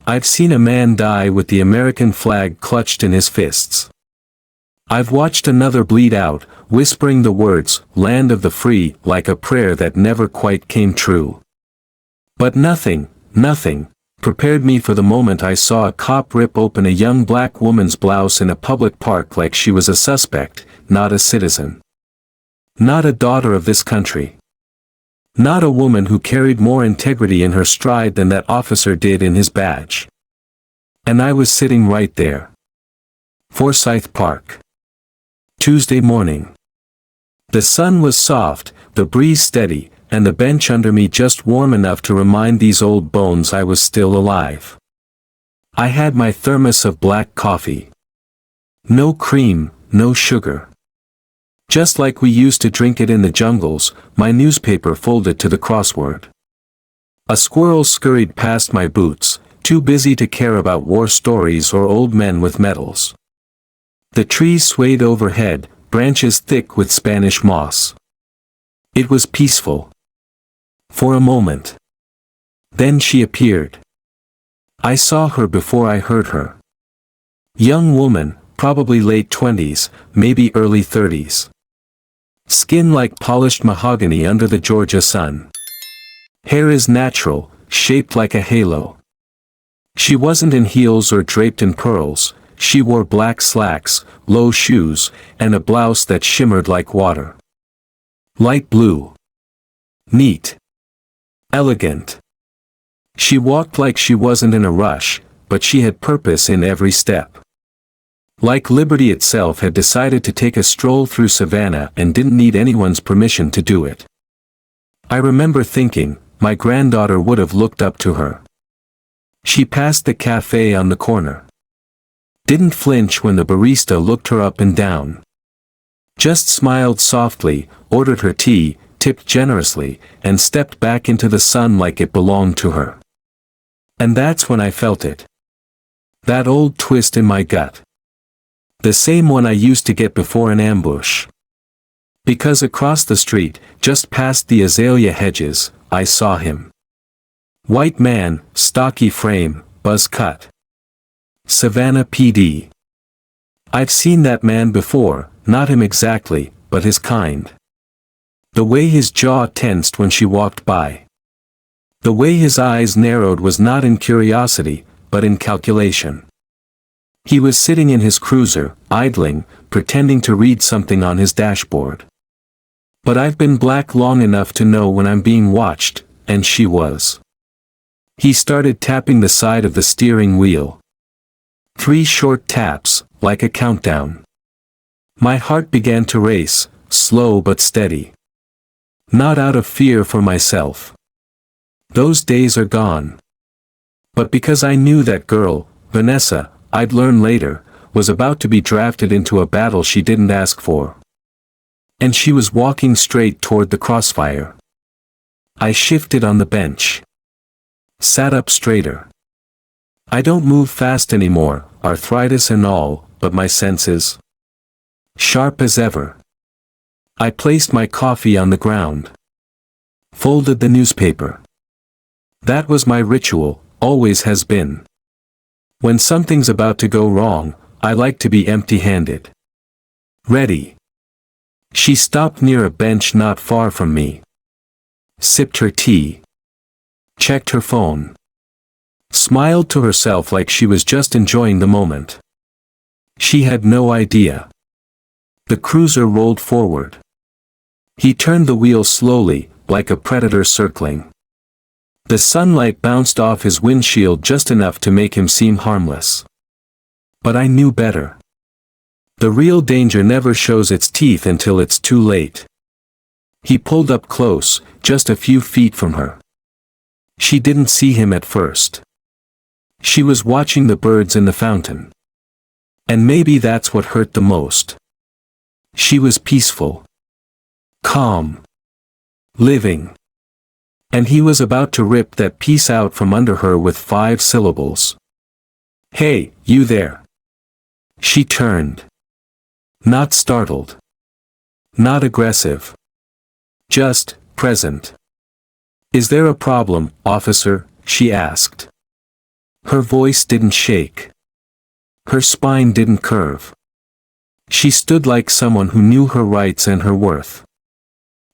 I've seen a man die with the American flag clutched in his fists. I've watched another bleed out, whispering the words, "Land of the free," like a prayer that never quite came true. But nothing prepared me for the moment I saw a cop rip open a young black woman's blouse in a public park like she was a suspect, not a citizen. Not a daughter of this country. Not a woman who carried more integrity in her stride than that officer did in his badge. And I was sitting right there. Forsyth Park. Tuesday morning. The sun was soft, the breeze steady, and the bench under me just warm enough to remind these old bones I was still alive. I had my thermos of black coffee. No cream, no sugar. Just like we used to drink it in the jungles, my newspaper folded to the crossword. A squirrel scurried past my boots, too busy to care about war stories or old men with medals. The trees swayed overhead, branches thick with Spanish moss. It was peaceful. For a moment. Then she appeared. I saw her before I heard her. Young woman, probably late 20s, maybe early 30s. Skin like polished mahogany under the Georgia sun. Hair is natural, shaped like a halo. She wasn't in heels or draped in pearls, she wore black slacks, low shoes, and a blouse that shimmered like water. Light blue. Neat. Elegant. She walked like she wasn't in a rush, but she had purpose in every step. Like liberty itself had decided to take a stroll through Savannah and didn't need anyone's permission to do it. I remember thinking, my granddaughter would have looked up to her. She passed the cafe on the corner. Didn't flinch when the barista looked her up and down. Just smiled softly, ordered her tea, tipped generously, and stepped back into the sun like it belonged to her. And that's when I felt it. That old twist in my gut. The same one I used to get before an ambush. Because across the street, just past the azalea hedges, I saw him. White man, stocky frame, buzz cut. Savannah PD. I've seen that man before, not him exactly, but his kind. The way his jaw tensed when she walked by. The way his eyes narrowed was not in curiosity, but in calculation. He was sitting in his cruiser, idling, pretending to read something on his dashboard. But I've been black long enough to know when I'm being watched, and she was. He started tapping the side of the steering wheel. 3 short taps, like a countdown. My heart began to race, slow but steady. Not out of fear for myself. Those days are gone. But because I knew that girl, Vanessa, I'd learn later, was about to be drafted into a battle she didn't ask for. And she was walking straight toward the crossfire. I shifted on the bench. Sat up straighter. I don't move fast anymore, arthritis and all, but my senses. Sharp as ever. I placed my coffee on the ground. Folded the newspaper. That was my ritual, always has been. When something's about to go wrong, I like to be empty-handed. Ready. She stopped near a bench not far from me. Sipped her tea. Checked her phone. Smiled to herself like she was just enjoying the moment. She had no idea. The cruiser rolled forward. He turned the wheel slowly, like a predator circling. The sunlight bounced off his windshield just enough to make him seem harmless. But I knew better. The real danger never shows its teeth until it's too late. He pulled up close, just a few feet from her. She didn't see him at first. She was watching the birds in the fountain. And maybe that's what hurt the most. She was peaceful. Calm. Living. And he was about to rip that piece out from under her with 5 syllables. "Hey, you there." She turned. Not startled. Not aggressive. Just, present. "Is there a problem, officer?" she asked. Her voice didn't shake. Her spine didn't curve. She stood like someone who knew her rights and her worth.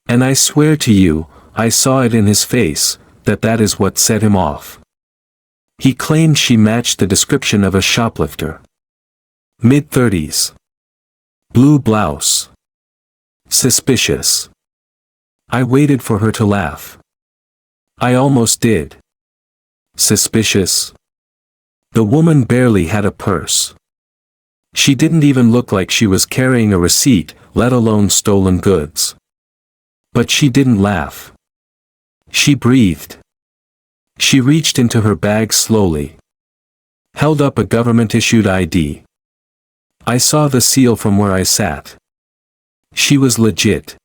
And I swear to you, I saw it in his face, that is what set him off. He claimed she matched the description of a shoplifter. Mid-30s. Blue blouse. Suspicious. I waited for her to laugh. I almost did. Suspicious? The woman barely had a purse. She didn't even look like she was carrying a receipt, let alone stolen goods. But she didn't laugh. She breathed. She reached into her bag slowly. Held up a government-issued ID. I saw the seal from where I sat. She was legit.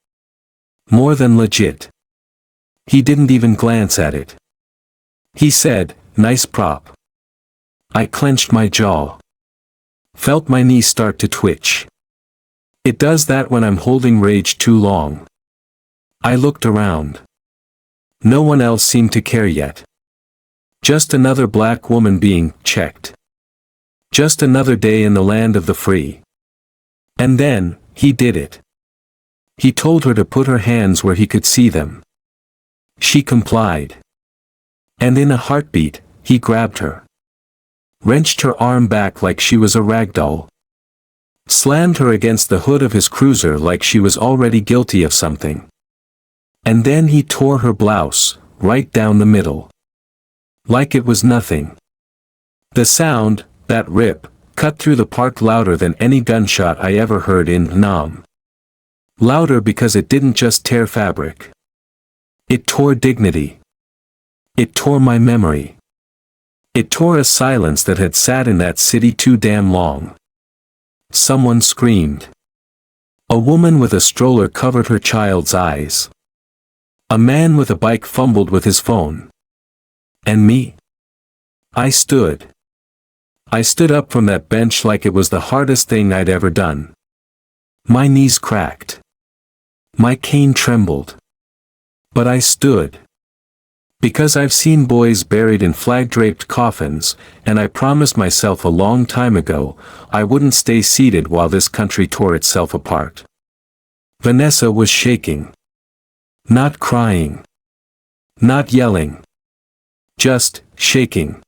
More than legit. He didn't even glance at it. He said, "Nice prop." I clenched my jaw. Felt my knee start to twitch. It does that when I'm holding rage too long. I looked around. No one else seemed to care yet. Just another black woman being checked. Just another day in the land of the free. And then, he did it. He told her to put her hands where he could see them. She complied. And in a heartbeat, he grabbed her. Wrenched her arm back like she was a ragdoll. Slammed her against the hood of his cruiser like she was already guilty of something. And then he tore her blouse, right down the middle. Like it was nothing. The sound, that rip, cut through the park louder than any gunshot I ever heard in Nam. Louder because it didn't just tear fabric. It tore dignity. It tore my memory. It tore a silence that had sat in that city too damn long. Someone screamed. A woman with a stroller covered her child's eyes. A man with a bike fumbled with his phone. And me? I stood. I stood up from that bench like it was the hardest thing I'd ever done. My knees cracked. My cane trembled. But I stood. Because I've seen boys buried in flag-draped coffins, and I promised myself a long time ago, I wouldn't stay seated while this country tore itself apart. Vanessa was shaking. Not crying. Not yelling. Just shaking.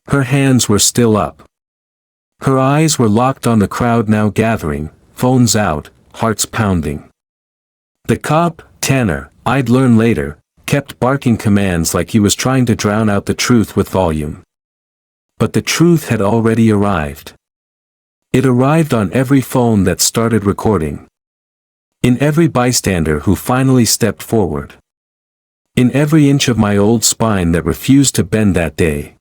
Her hands were still up. Her eyes were locked on the crowd now gathering, phones out, hearts pounding. The cop, Tanner, I'd learn later, kept barking commands like he was trying to drown out the truth with volume. But the truth had already arrived. It arrived on every phone that started recording. In every bystander who finally stepped forward. In every inch of my old spine that refused to bend that day.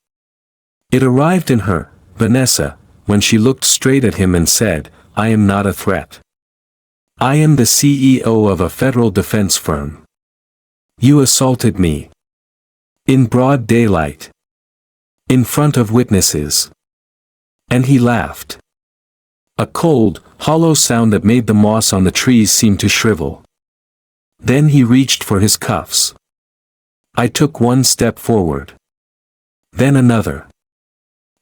It arrived in her, Vanessa, when she looked straight at him and said, "I am not a threat. I am the CEO of a federal defense firm. You assaulted me. In broad daylight. In front of witnesses." And he laughed. A cold, hollow sound that made the moss on the trees seem to shrivel. Then he reached for his cuffs. I took one step forward. Then another.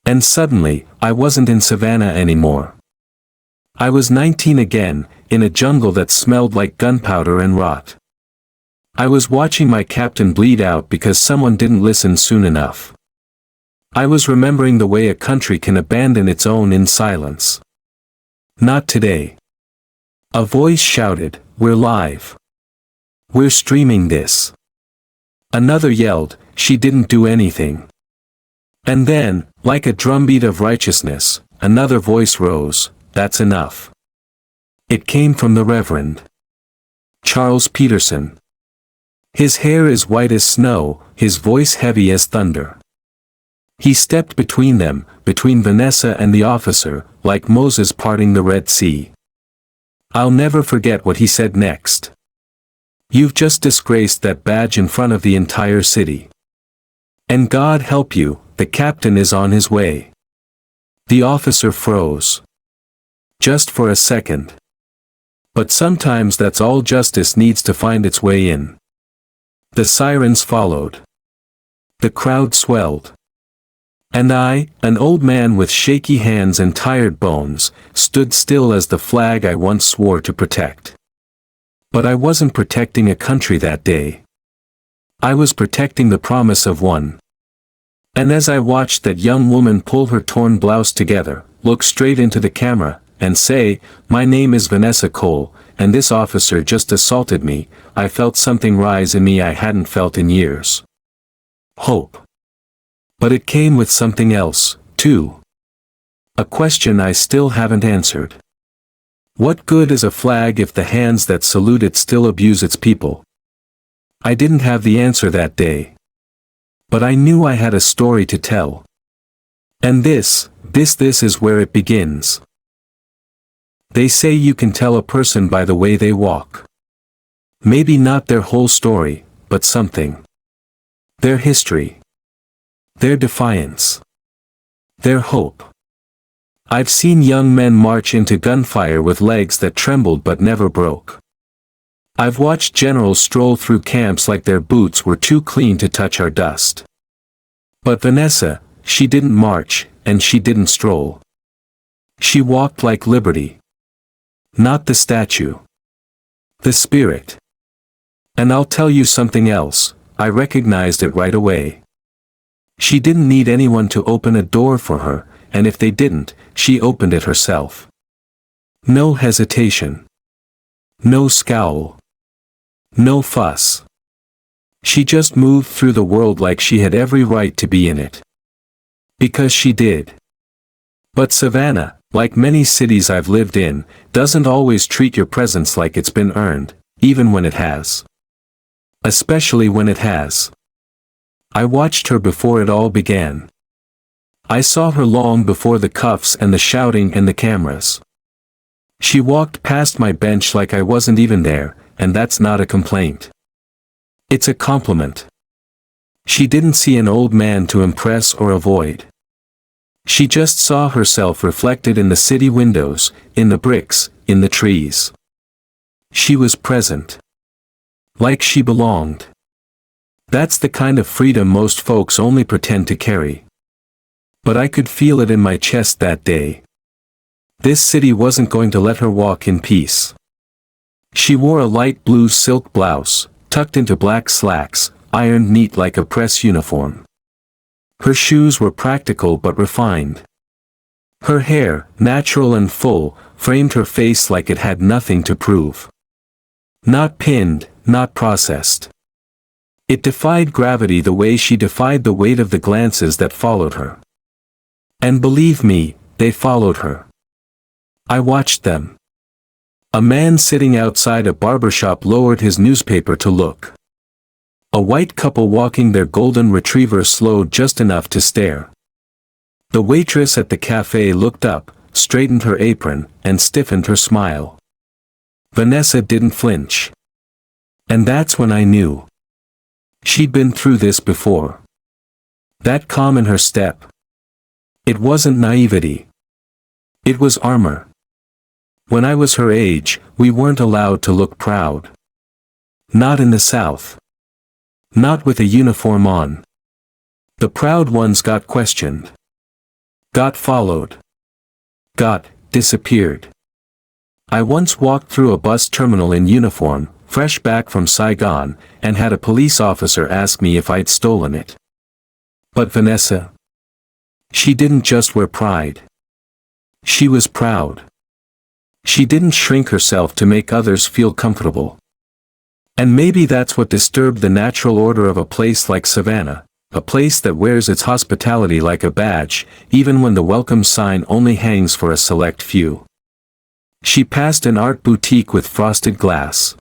And suddenly, I wasn't in Savannah anymore. I was 19 again, in a jungle that smelled like gunpowder and rot. I was watching my captain bleed out because someone didn't listen soon enough. I was remembering the way a country can abandon its own in silence. Not today. A voice shouted, "We're live. We're streaming this." Another yelled, "She didn't do anything." And then, like a drumbeat of righteousness, another voice rose, "That's enough." It came from the Reverend Charles Peterson. His hair is white as snow, his voice heavy as thunder. He stepped between them, between Vanessa and the officer, like Moses parting the Red Sea. I'll never forget what he said next. "You've just disgraced that badge in front of the entire city. And God help you, the captain is on his way." The officer froze. Just for a second. But sometimes that's all justice needs to find its way in. The sirens followed. The crowd swelled. And I, an old man with shaky hands and tired bones, stood still as the flag I once swore to protect. But I wasn't protecting a country that day. I was protecting the promise of one. And as I watched that young woman pull her torn blouse together, look straight into the camera, and say, "My name is Vanessa Cole, and this officer just assaulted me," I felt something rise in me I hadn't felt in years. Hope. But it came with something else, too. A question I still haven't answered. What good is a flag if the hands that salute it still abuse its people? I didn't have the answer that day. But I knew I had a story to tell. And this is where it begins. They say you can tell a person by the way they walk. Maybe not their whole story, but something. Their history. Their defiance. Their hope. I've seen young men march into gunfire with legs that trembled but never broke. I've watched generals stroll through camps like their boots were too clean to touch our dust. But Vanessa, she didn't march, and she didn't stroll. She walked like liberty. Not the statue. The spirit. And I'll tell you something else, I recognized it right away. She didn't need anyone to open a door for her, and if they didn't, she opened it herself. No hesitation. No scowl. No fuss. She just moved through the world like she had every right to be in it. Because she did. But Savannah, like many cities I've lived in, doesn't always treat your presence like it's been earned, even when it has. Especially when it has. I watched her before it all began. I saw her long before the cuffs and the shouting and the cameras. She walked past my bench like I wasn't even there, and that's not a complaint. It's a compliment. She didn't see an old man to impress or avoid. She just saw herself reflected in the city windows, in the bricks, in the trees. She was present. Like she belonged. That's the kind of freedom most folks only pretend to carry. But I could feel it in my chest that day. This city wasn't going to let her walk in peace. She wore a light blue silk blouse, tucked into black slacks, ironed neat like a press uniform. Her shoes were practical but refined. Her hair, natural and full, framed her face like it had nothing to prove. Not pinned, not processed. It defied gravity the way she defied the weight of the glances that followed her. And believe me, they followed her. I watched them. A man sitting outside a barbershop lowered his newspaper to look. A white couple walking their golden retriever slowed just enough to stare. The waitress at the cafe looked up, straightened her apron, and stiffened her smile. Vanessa didn't flinch. And that's when I knew. She'd been through this before. That calm in her step. It wasn't naivety. It was armor. When I was her age, we weren't allowed to look proud. Not in the South. Not with a uniform on. The proud ones got questioned. Got followed. Got disappeared. I once walked through a bus terminal in uniform, fresh back from Saigon, and had a police officer ask me if I'd stolen it. But Vanessa? She didn't just wear pride. She was proud. She didn't shrink herself to make others feel comfortable. And maybe that's what disturbed the natural order of a place like Savannah, a place that wears its hospitality like a badge, even when the welcome sign only hangs for a select few. She passed an art boutique with frosted glass.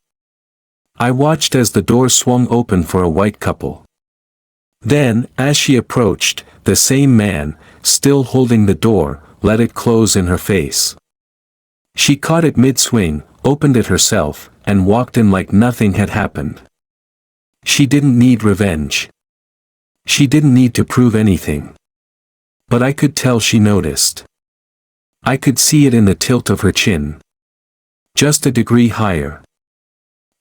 I watched as the door swung open for a white couple. Then, as she approached, the same man, still holding the door, let it close in her face. She caught it mid-swing, opened it herself, and walked in like nothing had happened. She didn't need revenge. She didn't need to prove anything. But I could tell she noticed. I could see it in the tilt of her chin. Just a degree higher.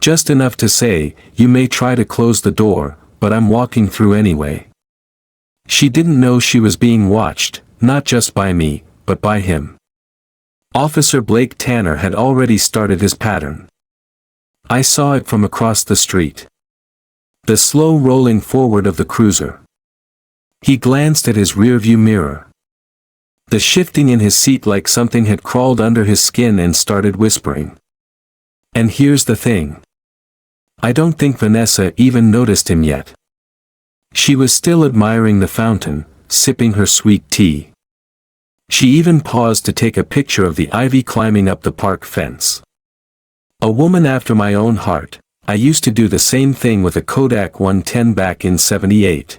Just enough to say, you may try to close the door, but I'm walking through anyway. She didn't know she was being watched, not just by me, but by him. Officer Blake Tanner had already started his pattern. I saw it from across the street. The slow rolling forward of the cruiser. He glanced at his rearview mirror. The shifting in his seat like something had crawled under his skin and started whispering. And here's the thing. I don't think Vanessa even noticed him yet. She was still admiring the fountain, sipping her sweet tea. She even paused to take a picture of the ivy climbing up the park fence. A woman after my own heart. I used to do the same thing with a Kodak 110 back in '78.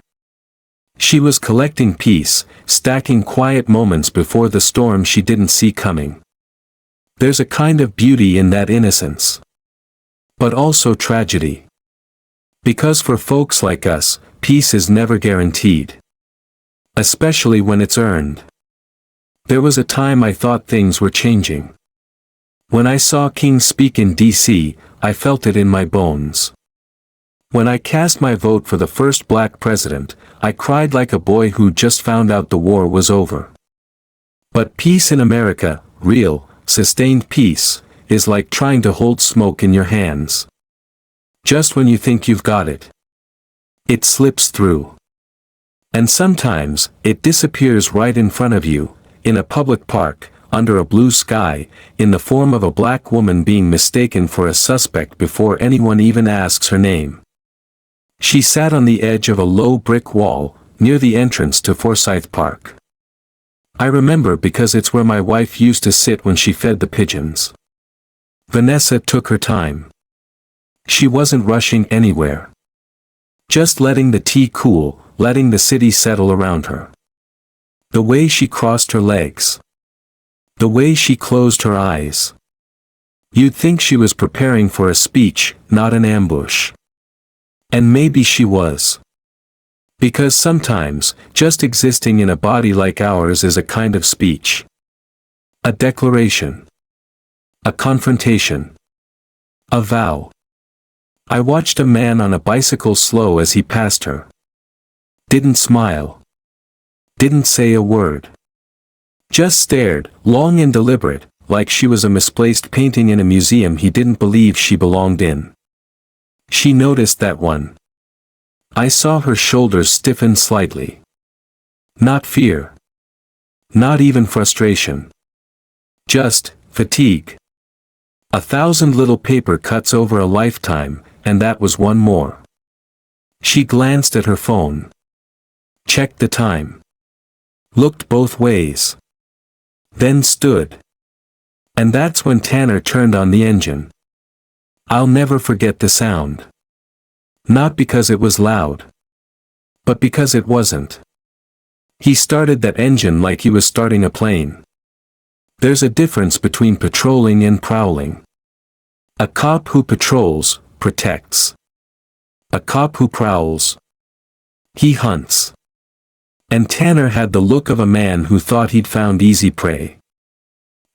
She was collecting peace, stacking quiet moments before the storm she didn't see coming. There's a kind of beauty in that innocence. But also tragedy. Because for folks like us, peace is never guaranteed. Especially when it's earned. There was a time I thought things were changing. When I saw King speak in D.C., I felt it in my bones. When I cast my vote for the first black president, I cried like a boy who just found out the war was over. But peace in America, real, sustained peace, is like trying to hold smoke in your hands. Just when you think you've got it, it slips through. And sometimes, it disappears right in front of you, in a public park, under a blue sky, in the form of a black woman being mistaken for a suspect before anyone even asks her name. She sat on the edge of a low brick wall, near the entrance to Forsyth Park. I remember because it's where my wife used to sit when she fed the pigeons. Vanessa took her time. She wasn't rushing anywhere. Just letting the tea cool, letting the city settle around her. The way she crossed her legs. The way she closed her eyes. You'd think she was preparing for a speech, not an ambush. And maybe she was. Because sometimes, just existing in a body like ours is a kind of speech. A declaration. A confrontation. A vow. I watched a man on a bicycle slow as he passed her. Didn't smile. Didn't say a word. Just stared, long and deliberate, like she was a misplaced painting in a museum he didn't believe she belonged in. She noticed that one. I saw her shoulders stiffen slightly. Not fear. Not even frustration. Just fatigue. 1,000 little paper cuts over a lifetime, and that was one more. She glanced at her phone. Checked the time. Looked both ways. Then stood. And that's when Tanner turned on the engine. I'll never forget the sound. Not because it was loud. But because it wasn't. He started that engine like he was starting a plane. There's a difference between patrolling and prowling. A cop who patrols, protects. A cop who prowls, he hunts. And Tanner had the look of a man who thought he'd found easy prey.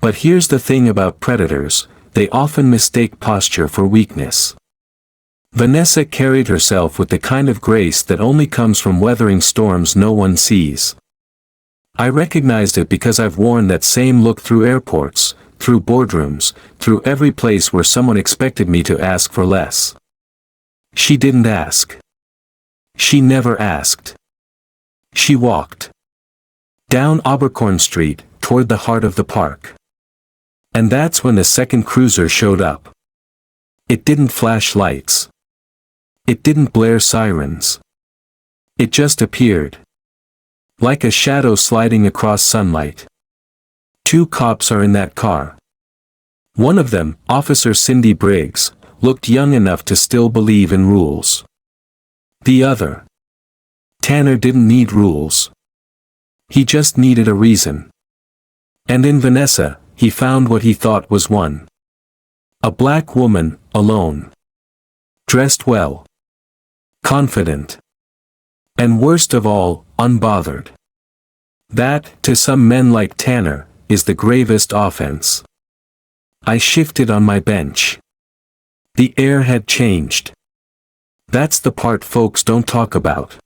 But here's the thing about predators, they often mistake posture for weakness. Vanessa carried herself with the kind of grace that only comes from weathering storms no one sees. I recognized it because I've worn that same look through airports, through boardrooms, through every place where someone expected me to ask for less. She didn't ask. She never asked. She walked down Abercorn Street, toward the heart of the park. And that's when the second cruiser showed up. It didn't flash lights. It didn't blare sirens. It just appeared. Like a shadow sliding across sunlight. 2 cops are in that car. One of them, Officer Cindy Briggs, looked young enough to still believe in rules. The other. Tanner didn't need rules. He just needed a reason. And in Vanessa, he found what he thought was one. A black woman, alone. Dressed well. Confident. And worst of all, unbothered. That, to some men like Tanner, is the gravest offense. I shifted on my bench. The air had changed. That's the part folks don't talk about.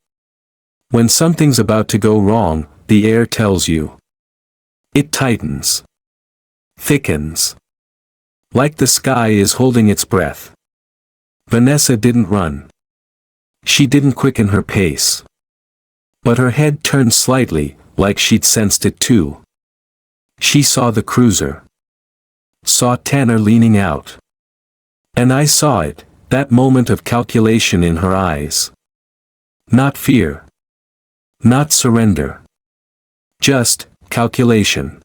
When something's about to go wrong, the air tells you. It tightens. Thickens. Like the sky is holding its breath. Vanessa didn't run. She didn't quicken her pace. But her head turned slightly, like she'd sensed it too. She saw the cruiser. Saw Tanner leaning out. And I saw it, that moment of calculation in her eyes. Not fear. Not surrender. Just calculation.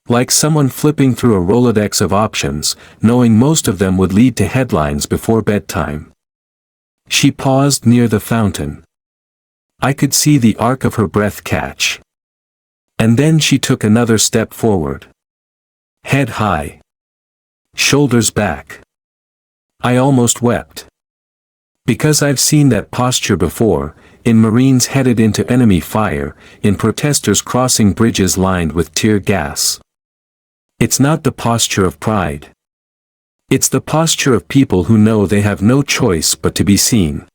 Like someone flipping through a Rolodex of options, knowing most of them would lead to headlines before bedtime. She paused near the fountain. I could see the arc of her breath catch. And then she took another step forward. Head high. Shoulders back. I almost wept. Because I've seen that posture before, in Marines headed into enemy fire, in protesters crossing bridges lined with tear gas. It's not the posture of pride. It's the posture of people who know they have no choice but to be seen.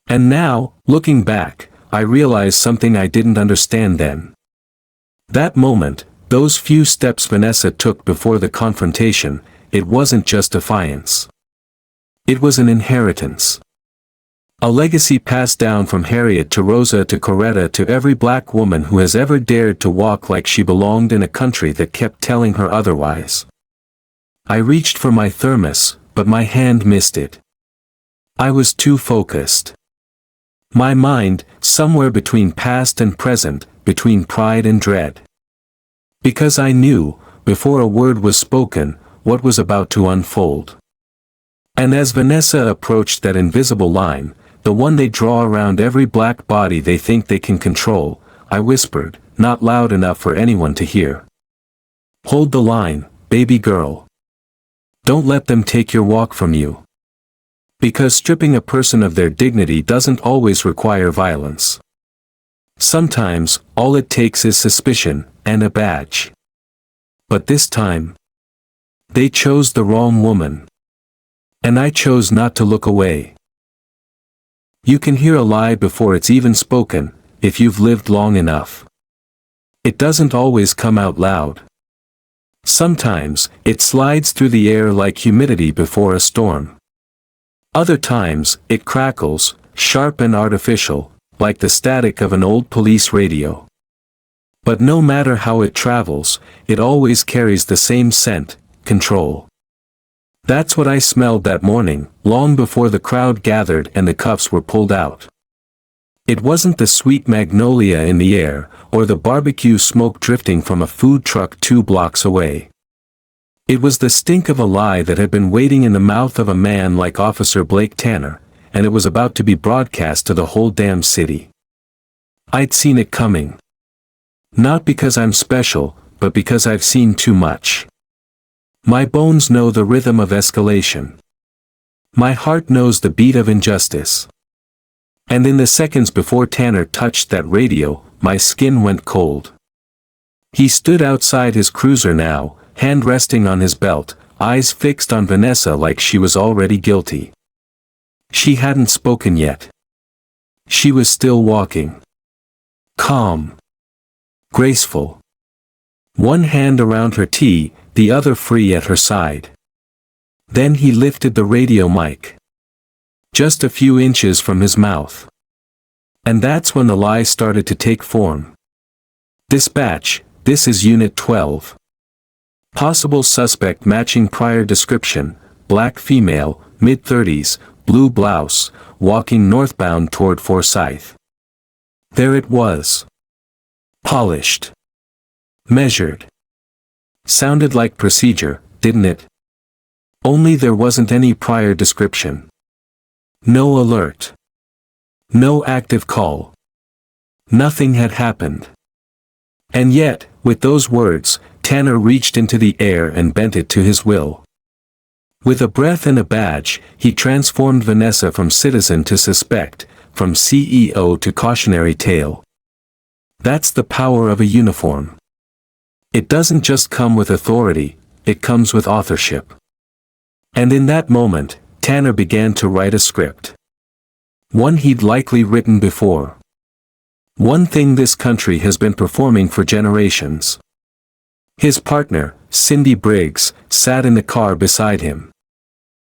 And now, looking back, I realize something I didn't understand then. That moment, those few steps Vanessa took before the confrontation, it wasn't just defiance. It was an inheritance. A legacy passed down from Harriet to Rosa to Coretta to every black woman who has ever dared to walk like she belonged in a country that kept telling her otherwise. I reached for my thermos, but my hand missed it. I was too focused. My mind, somewhere between past and present, between pride and dread. Because I knew, before a word was spoken, what was about to unfold. And as Vanessa approached that invisible line, the one they draw around every black body they think they can control, I whispered, not loud enough for anyone to hear. Hold the line, baby girl. Don't let them take your walk from you. Because stripping a person of their dignity doesn't always require violence. Sometimes, all it takes is suspicion, and a badge. But this time, they chose the wrong woman. And I chose not to look away. You can hear a lie before it's even spoken, if you've lived long enough. It doesn't always come out loud. Sometimes, it slides through the air like humidity before a storm. Other times, it crackles, sharp and artificial, like the static of an old police radio. But no matter how it travels, it always carries the same scent, control. That's what I smelled that morning, long before the crowd gathered and the cuffs were pulled out. It wasn't the sweet magnolia in the air, or the barbecue smoke drifting from a food truck 2 blocks away. It was the stink of a lie that had been waiting in the mouth of a man like Officer Blake Tanner, and it was about to be broadcast to the whole damn city. I'd seen it coming. Not because I'm special, but because I've seen too much. My bones know the rhythm of escalation. My heart knows the beat of injustice. And in the seconds before Tanner touched that radio, my skin went cold. He stood outside his cruiser now, hand resting on his belt, eyes fixed on Vanessa like she was already guilty. She hadn't spoken yet. She was still walking. Calm. Graceful. One hand around her tee, the other free at her side. Then he lifted the radio mic. Just a few inches from his mouth. And that's when the lie started to take form. Dispatch, this is Unit 12. Possible suspect matching prior description, black female, mid-30s, blue blouse, walking northbound toward Forsyth. There it was. Polished. Measured. Sounded like procedure, didn't it? Only there wasn't any prior description. No alert. No active call. Nothing had happened. And yet, with those words, Tanner reached into the air and bent it to his will. With a breath and a badge, he transformed Vanessa from citizen to suspect, from CEO to cautionary tale. That's the power of a uniform. It doesn't just come with authority, it comes with authorship. And in that moment, Tanner began to write a script. One he'd likely written before. One thing this country has been performing for generations. His partner, Cindy Briggs, sat in the car beside him.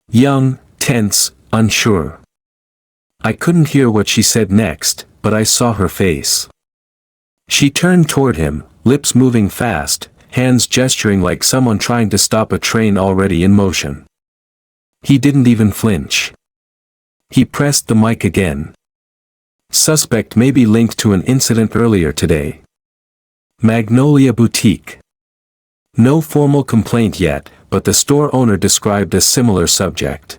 Young, tense, unsure. I couldn't hear what she said next, but I saw her face. She turned toward him, lips moving fast, hands gesturing like someone trying to stop a train already in motion. He didn't even flinch. He pressed the mic again. Suspect may be linked to an incident earlier today. Magnolia Boutique. No formal complaint yet, but the store owner described a similar subject.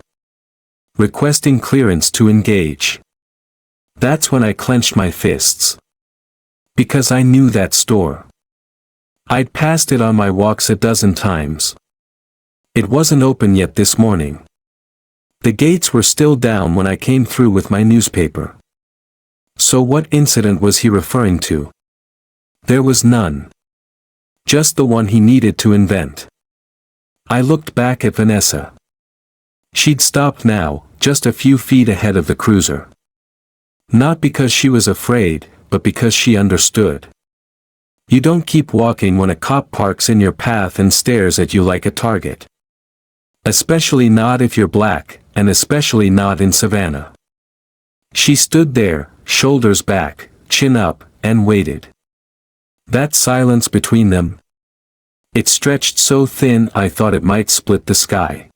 Requesting clearance to engage. That's when I clenched my fists. Because I knew that store. I'd passed it on my walks a dozen times. It wasn't open yet this morning. The gates were still down when I came through with my newspaper. So what incident was he referring to? There was none. Just the one he needed to invent. I looked back at Vanessa. She'd stopped now, just a few feet ahead of the cruiser. Not because she was afraid, but because she understood. You don't keep walking when a cop parks in your path and stares at you like a target. Especially not if you're black, and especially not in Savannah. She stood there, shoulders back, chin up, and waited. That silence between them. It stretched so thin I thought it might split the sky.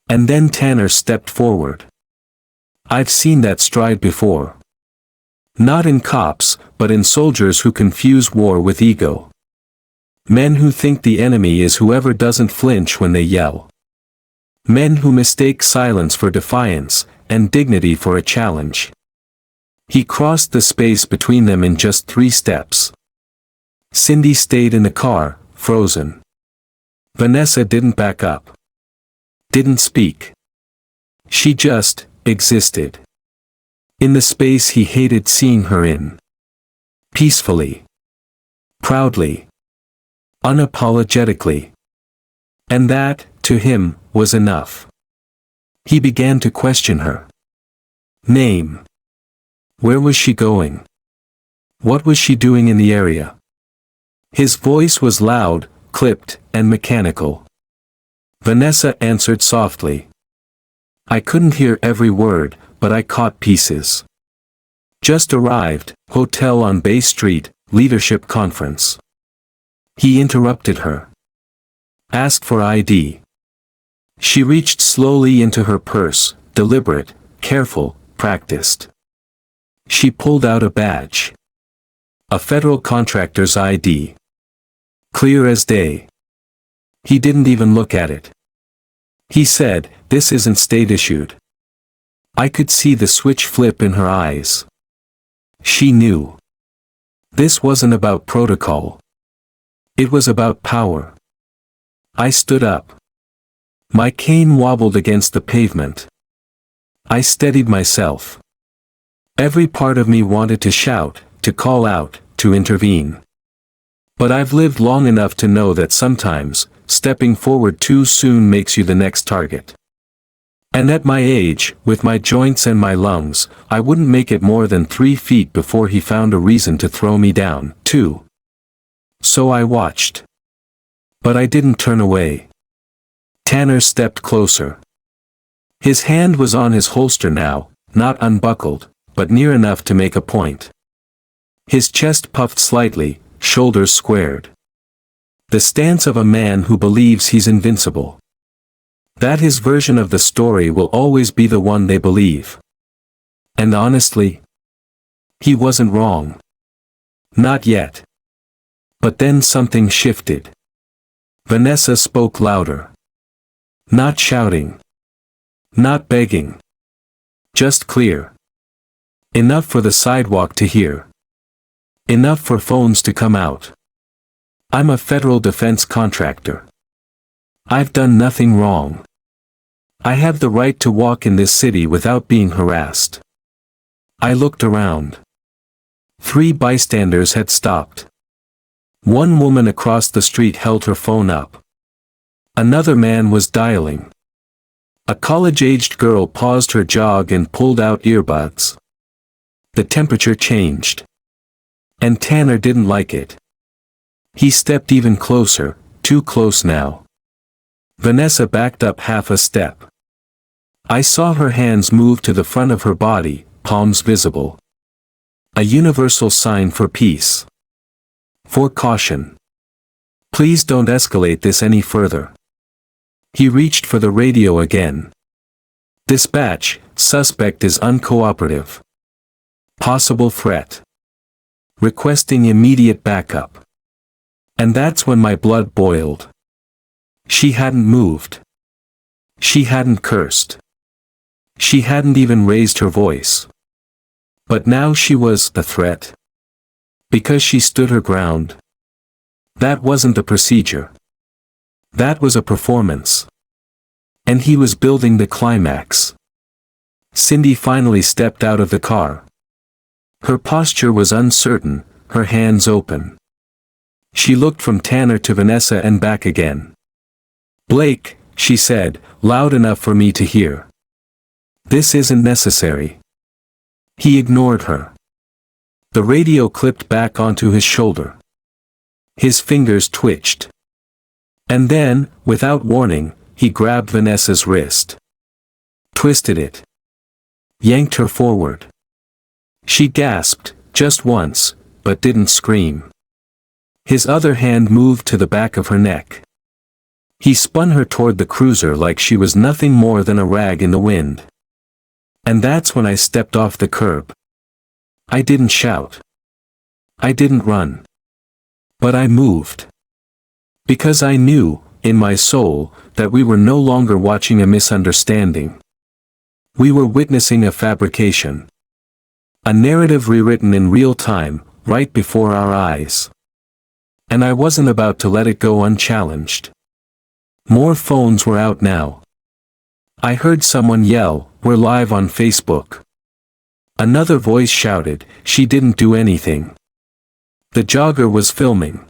And then Tanner stepped forward. I've seen that stride before. Not in cops, but in soldiers who confuse war with ego. Men who think the enemy is whoever doesn't flinch when they yell. Men who mistake silence for defiance, and dignity for a challenge. He crossed the space between them in just 3 steps. Cindy stayed in the car, frozen. Vanessa didn't back up. Didn't speak. She just existed. In the space he hated seeing her in. Peacefully. Proudly. Unapologetically. And that, to him, was enough. He began to question her. Name. Where was she going? What was she doing in the area? His voice was loud, clipped, and mechanical. Vanessa answered softly. I couldn't hear every word, but I caught pieces. Just arrived, hotel on Bay Street, leadership conference. He interrupted her. Ask for ID. She reached slowly into her purse, deliberate, careful, practiced. She pulled out a badge. A federal contractor's ID. Clear as day. He didn't even look at it. He said, "This isn't state-issued." I could see the switch flip in her eyes. She knew. This wasn't about protocol. It was about power. I stood up. My cane wobbled against the pavement. I steadied myself. Every part of me wanted to shout, to call out, to intervene. But I've lived long enough to know that sometimes, stepping forward too soon makes you the next target. And at my age, with my joints and my lungs, I wouldn't make it more than 3 feet before he found a reason to throw me down, too. So I watched. But I didn't turn away. Tanner stepped closer. His hand was on his holster now, not unbuckled, but near enough to make a point. His chest puffed slightly, shoulders squared. The stance of a man who believes he's invincible. That his version of the story will always be the one they believe. And honestly, he wasn't wrong. Not yet. But then something shifted. Vanessa spoke louder. Not shouting. Not begging. Just clear. Enough for the sidewalk to hear. Enough for phones to come out. I'm a federal defense contractor. I've done nothing wrong. I have the right to walk in this city without being harassed. I looked around. 3 bystanders had stopped. One woman across the street held her phone up. Another man was dialing. A college-aged girl paused her jog and pulled out earbuds. The temperature changed. And Tanner didn't like it. He stepped even closer, too close now. Vanessa backed up half a step. I saw her hands move to the front of her body, palms visible. A universal sign for peace. For caution. Please don't escalate this any further. He reached for the radio again. Dispatch, suspect is uncooperative. Possible threat. Requesting immediate backup. And that's when my blood boiled. She hadn't moved. She hadn't cursed. She hadn't even raised her voice. But now she was the threat. Because she stood her ground. That wasn't a procedure. That was a performance. And he was building the climax. Cindy finally stepped out of the car. Her posture was uncertain, her hands open. She looked from Tanner to Vanessa and back again. Blake, she said, loud enough for me to hear. This isn't necessary. He ignored her. The radio clipped back onto his shoulder. His fingers twitched. And then, without warning, he grabbed Vanessa's wrist. Twisted it. Yanked her forward. She gasped, just once, but didn't scream. His other hand moved to the back of her neck. He spun her toward the cruiser like she was nothing more than a rag in the wind. And that's when I stepped off the curb. I didn't shout. I didn't run. But I moved. Because I knew, in my soul, that we were no longer watching a misunderstanding. We were witnessing a fabrication. A narrative rewritten in real time, right before our eyes. And I wasn't about to let it go unchallenged. More phones were out now. I heard someone yell, "We're live on Facebook." Another voice shouted, "She didn't do anything." The jogger was filming.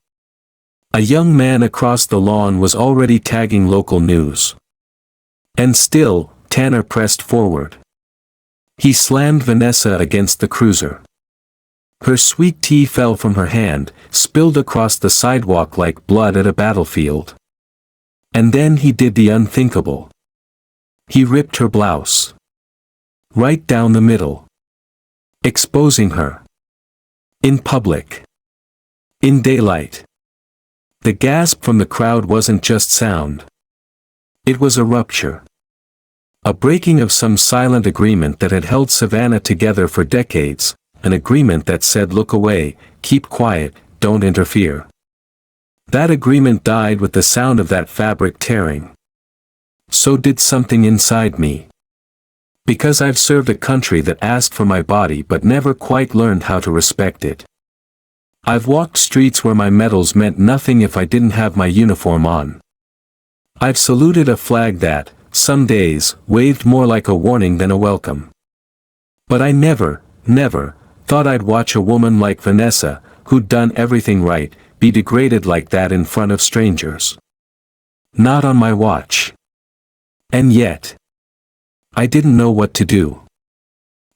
A young man across the lawn was already tagging local news. And still, Tanner pressed forward. He slammed Vanessa against the cruiser. Her sweet tea fell from her hand, spilled across the sidewalk like blood at a battlefield. And then he did the unthinkable. He ripped her blouse. Right down the middle. Exposing her. In public. In daylight. The gasp from the crowd wasn't just sound. It was a rupture. A breaking of some silent agreement that had held Savannah together for decades, an agreement that said look away, keep quiet, don't interfere. That agreement died with the sound of that fabric tearing. So did something inside me. Because I've served a country that asked for my body but never quite learned how to respect it. I've walked streets where my medals meant nothing if I didn't have my uniform on. I've saluted a flag that, some days, waved more like a warning than a welcome. But I never thought I'd watch a woman like Vanessa, who'd done everything right, be degraded like that in front of strangers. Not on my watch. And yet, I didn't know what to do.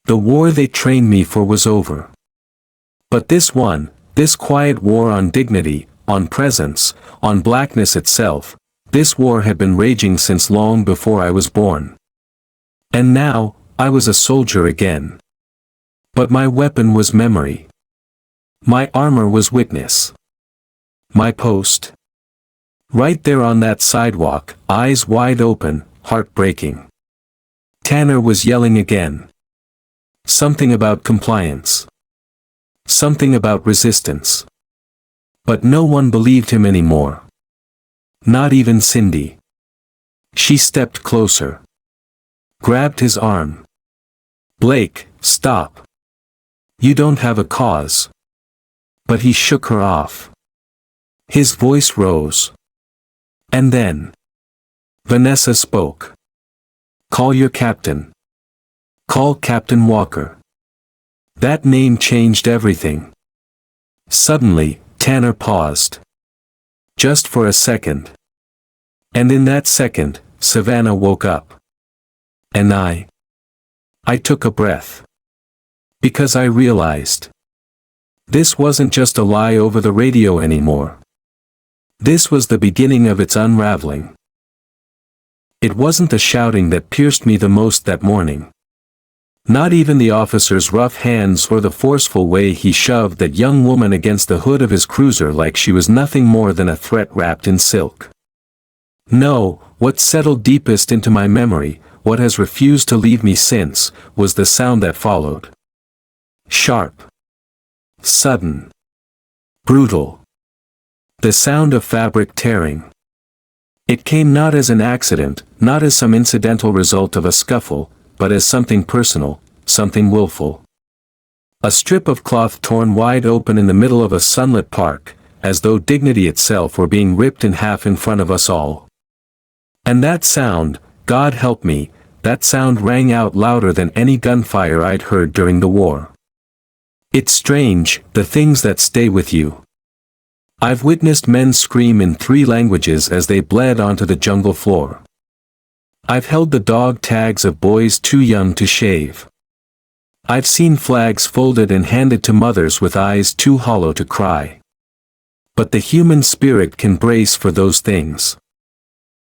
The war they trained me for was over. But this one, this quiet war on dignity, on presence, on blackness itself, this war had been raging since long before I was born. And now, I was a soldier again. But my weapon was memory. My armor was witness. My post. Right there on that sidewalk, eyes wide open, heart breaking. Tanner was yelling again. Something about compliance. Something about resistance. But no one believed him anymore. Not even Cindy. She stepped closer. Grabbed his arm. Blake, stop. You don't have a cause. But he shook her off. His voice rose. And then. Vanessa spoke. Call your captain. Call Captain Walker. That name changed everything. Suddenly, Tanner paused. Just for a second. And in that second, Savannah woke up. And I took a breath. Because I realized. This wasn't just a lie over the radio anymore. This was the beginning of its unraveling. It wasn't the shouting that pierced me the most that morning. Not even the officer's rough hands or the forceful way he shoved that young woman against the hood of his cruiser like she was nothing more than a threat wrapped in silk. No, what settled deepest into my memory, what has refused to leave me since, was the sound that followed. Sharp. Sudden. Brutal. The sound of fabric tearing. It came not as an accident, not as some incidental result of a scuffle, but as something personal, something willful. A strip of cloth torn wide open in the middle of a sunlit park, as though dignity itself were being ripped in half in front of us all. And that sound, God help me, that sound rang out louder than any gunfire I'd heard during the war. It's strange, the things that stay with you. I've witnessed men scream in 3 languages as they bled onto the jungle floor. I've held the dog tags of boys too young to shave. I've seen flags folded and handed to mothers with eyes too hollow to cry. But the human spirit can brace for those things.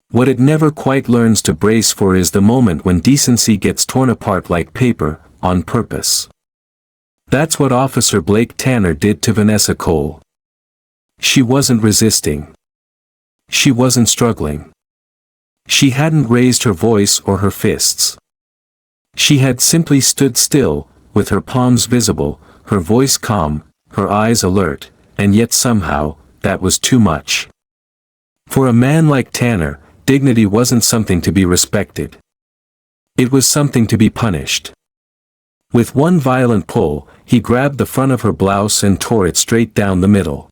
What it never quite learns to brace for is the moment when decency gets torn apart like paper, on purpose. That's what Officer Blake Tanner did to Vanessa Cole. She wasn't resisting. She wasn't struggling. She hadn't raised her voice or her fists. She had simply stood still, with her palms visible, her voice calm, her eyes alert, and yet somehow, that was too much. For a man like Tanner, dignity wasn't something to be respected. It was something to be punished. With one violent pull, he grabbed the front of her blouse and tore it straight down the middle.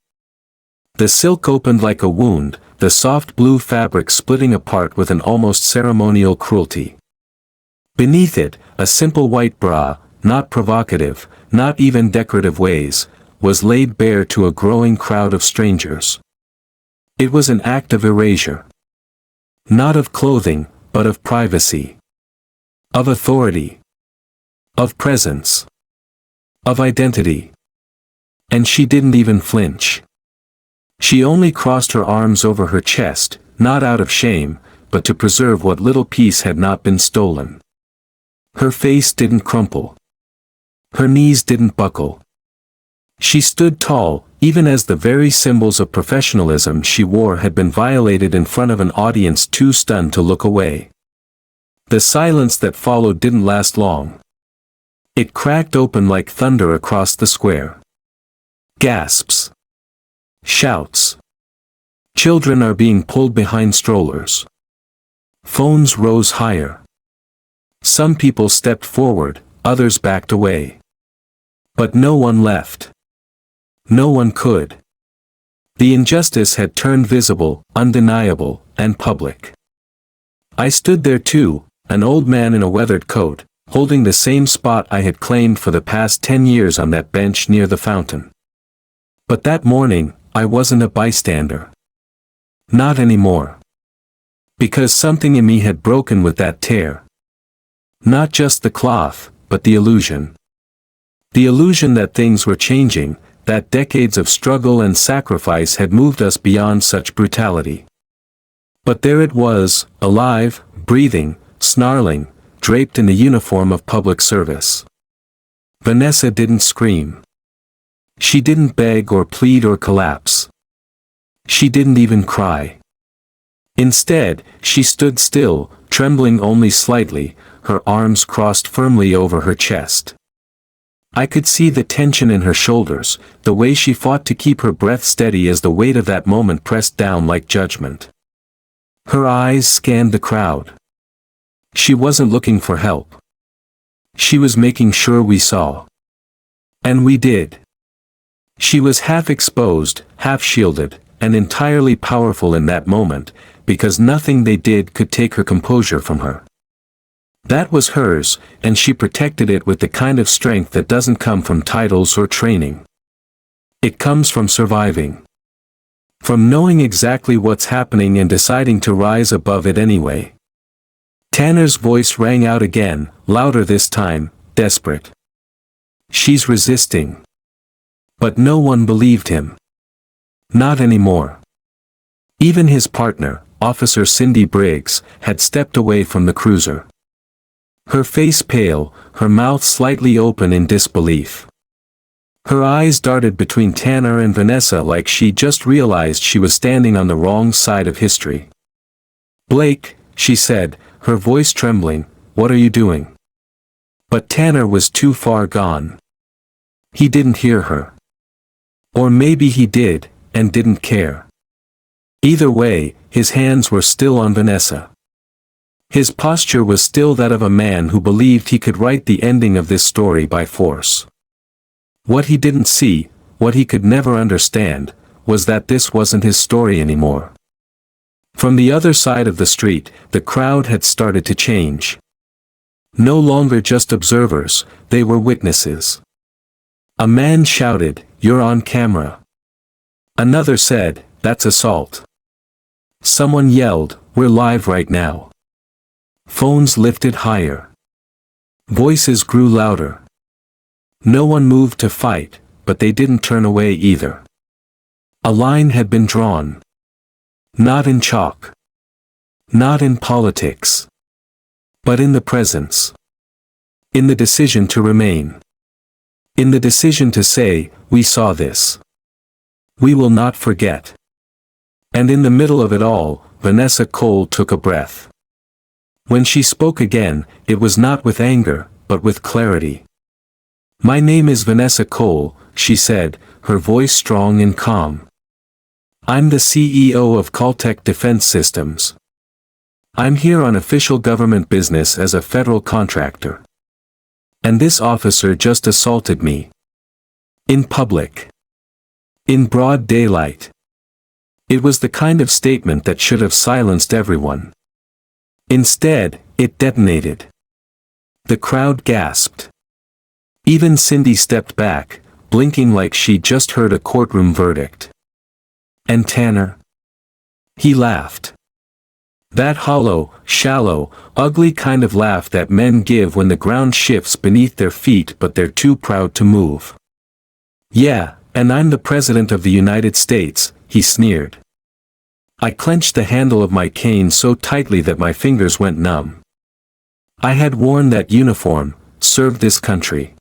The silk opened like a wound, the soft blue fabric splitting apart with an almost ceremonial cruelty. Beneath it, a simple white bra, not provocative, not even decorative ways, was laid bare to a growing crowd of strangers. It was an act of erasure. Not of clothing, but of privacy. Of authority. Of presence. Of identity. And she didn't even flinch. She only crossed her arms over her chest, not out of shame, but to preserve what little piece had not been stolen. Her face didn't crumple. Her knees didn't buckle. She stood tall, even as the very symbols of professionalism she wore had been violated in front of an audience too stunned to look away. The silence that followed didn't last long. It cracked open like thunder across the square. Gasps. Shouts. Children are being pulled behind strollers. Phones rose higher. Some people stepped forward, others backed away. But no one left. No one could. The injustice had turned visible, undeniable, and public. I stood there too, an old man in a weathered coat, holding the same spot I had claimed for the past 10 years on that bench near the fountain. But that morning, I wasn't a bystander. Not anymore. Because something in me had broken with that tear. Not just the cloth, but the illusion. The illusion that things were changing, that decades of struggle and sacrifice had moved us beyond such brutality. But there it was, alive, breathing, snarling, draped in the uniform of public service. Vanessa didn't scream. She didn't beg or plead or collapse. She didn't even cry. Instead, she stood still, trembling only slightly, her arms crossed firmly over her chest. I could see the tension in her shoulders, the way she fought to keep her breath steady as the weight of that moment pressed down like judgment. Her eyes scanned the crowd. She wasn't looking for help. She was making sure we saw. And we did. She was half exposed, half shielded, and entirely powerful in that moment, because nothing they did could take her composure from her. That was hers, and she protected it with the kind of strength that doesn't come from titles or training. It comes from surviving. From knowing exactly what's happening and deciding to rise above it anyway. Tanner's voice rang out again, louder this time, desperate. She's resisting. But no one believed him. Not anymore. Even his partner, Officer Cindy Briggs, had stepped away from the cruiser. Her face pale, her mouth slightly open in disbelief. Her eyes darted between Tanner and Vanessa like she just realized she was standing on the wrong side of history. "Blake," she said, her voice trembling, "what are you doing?" But Tanner was too far gone. He didn't hear her. Or maybe he did, and didn't care. Either way, his hands were still on Vanessa. His posture was still that of a man who believed he could write the ending of this story by force. What he didn't see, what he could never understand, was that this wasn't his story anymore. From the other side of the street, the crowd had started to change. No longer just observers, they were witnesses. A man shouted, "You're on camera." Another said, "That's assault." Someone yelled, "We're live right now." Phones lifted higher. Voices grew louder. No one moved to fight, but they didn't turn away either. A line had been drawn. Not in chalk. Not in politics. But in the presence. In the decision to remain. In the decision to say, "We saw this. We will not forget." And in the middle of it all, Vanessa Cole took a breath. When she spoke again, it was not with anger, but with clarity. "My name is Vanessa Cole," she said, her voice strong and calm. "I'm the CEO of Caltech Defense Systems. I'm here on official government business as a federal contractor. And this officer just assaulted me. In public. In broad daylight." It was the kind of statement that should have silenced everyone. Instead, it detonated. The crowd gasped. Even Cindy stepped back, blinking like she'd just heard a courtroom verdict. And Tanner? He laughed. That hollow, shallow, ugly kind of laugh that men give when the ground shifts beneath their feet but they're too proud to move. "Yeah, and I'm the President of the United States," he sneered. I clenched the handle of my cane so tightly that my fingers went numb. I had worn that uniform, served this country.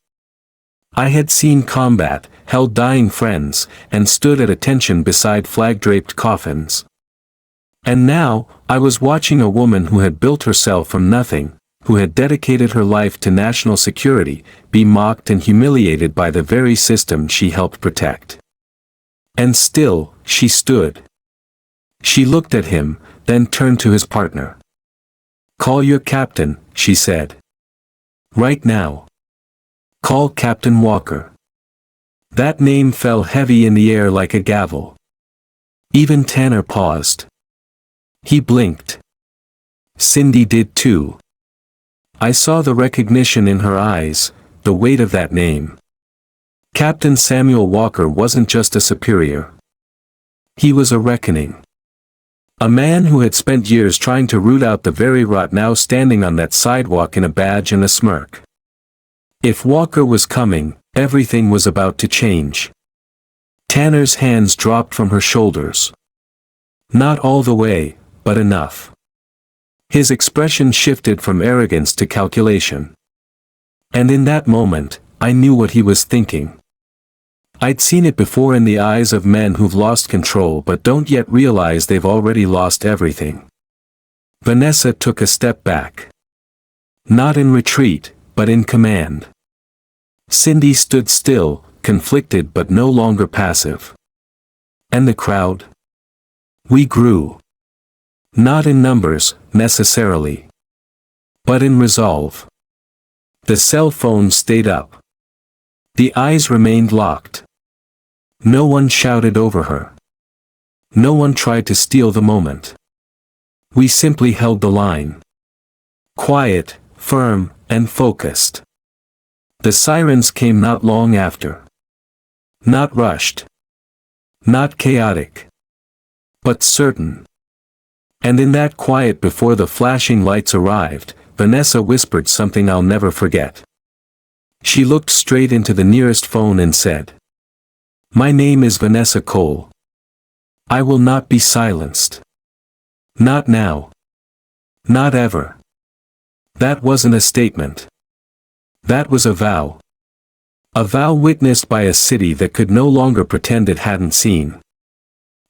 I had seen combat, held dying friends, and stood at attention beside flag-draped coffins. And now, I was watching a woman who had built herself from nothing, who had dedicated her life to national security, be mocked and humiliated by the very system she helped protect. And still, she stood. She looked at him, then turned to his partner. "Call your captain," she said. "Right now. Call Captain Walker." That name fell heavy in the air like a gavel. Even Tanner paused. He blinked. Cindy did too. I saw the recognition in her eyes, the weight of that name. Captain Samuel Walker wasn't just a superior. He was a reckoning. A man who had spent years trying to root out the very rot now standing on that sidewalk in a badge and a smirk. If Walker was coming, everything was about to change. Tanner's hands dropped from her shoulders. Not all the way, but enough. His expression shifted from arrogance to calculation. And in that moment, I knew what he was thinking. I'd seen it before in the eyes of men who've lost control but don't yet realize they've already lost everything. Vanessa took a step back. Not in retreat, but in command. Cindy stood still, conflicted but no longer passive. And the crowd? We grew. Not in numbers, necessarily. But in resolve. The cell phone stayed up. The eyes remained locked. No one shouted over her. No one tried to steal the moment. We simply held the line. Quiet, firm, and focused. The sirens came not long after. Not rushed. Not chaotic. But certain. And in that quiet before the flashing lights arrived, Vanessa whispered something I'll never forget. She looked straight into the nearest phone and said, My name is Vanessa Cole. I will not be silenced. Not now. Not ever. That wasn't a statement. That was a vow. A vow witnessed by a city that could no longer pretend it hadn't seen.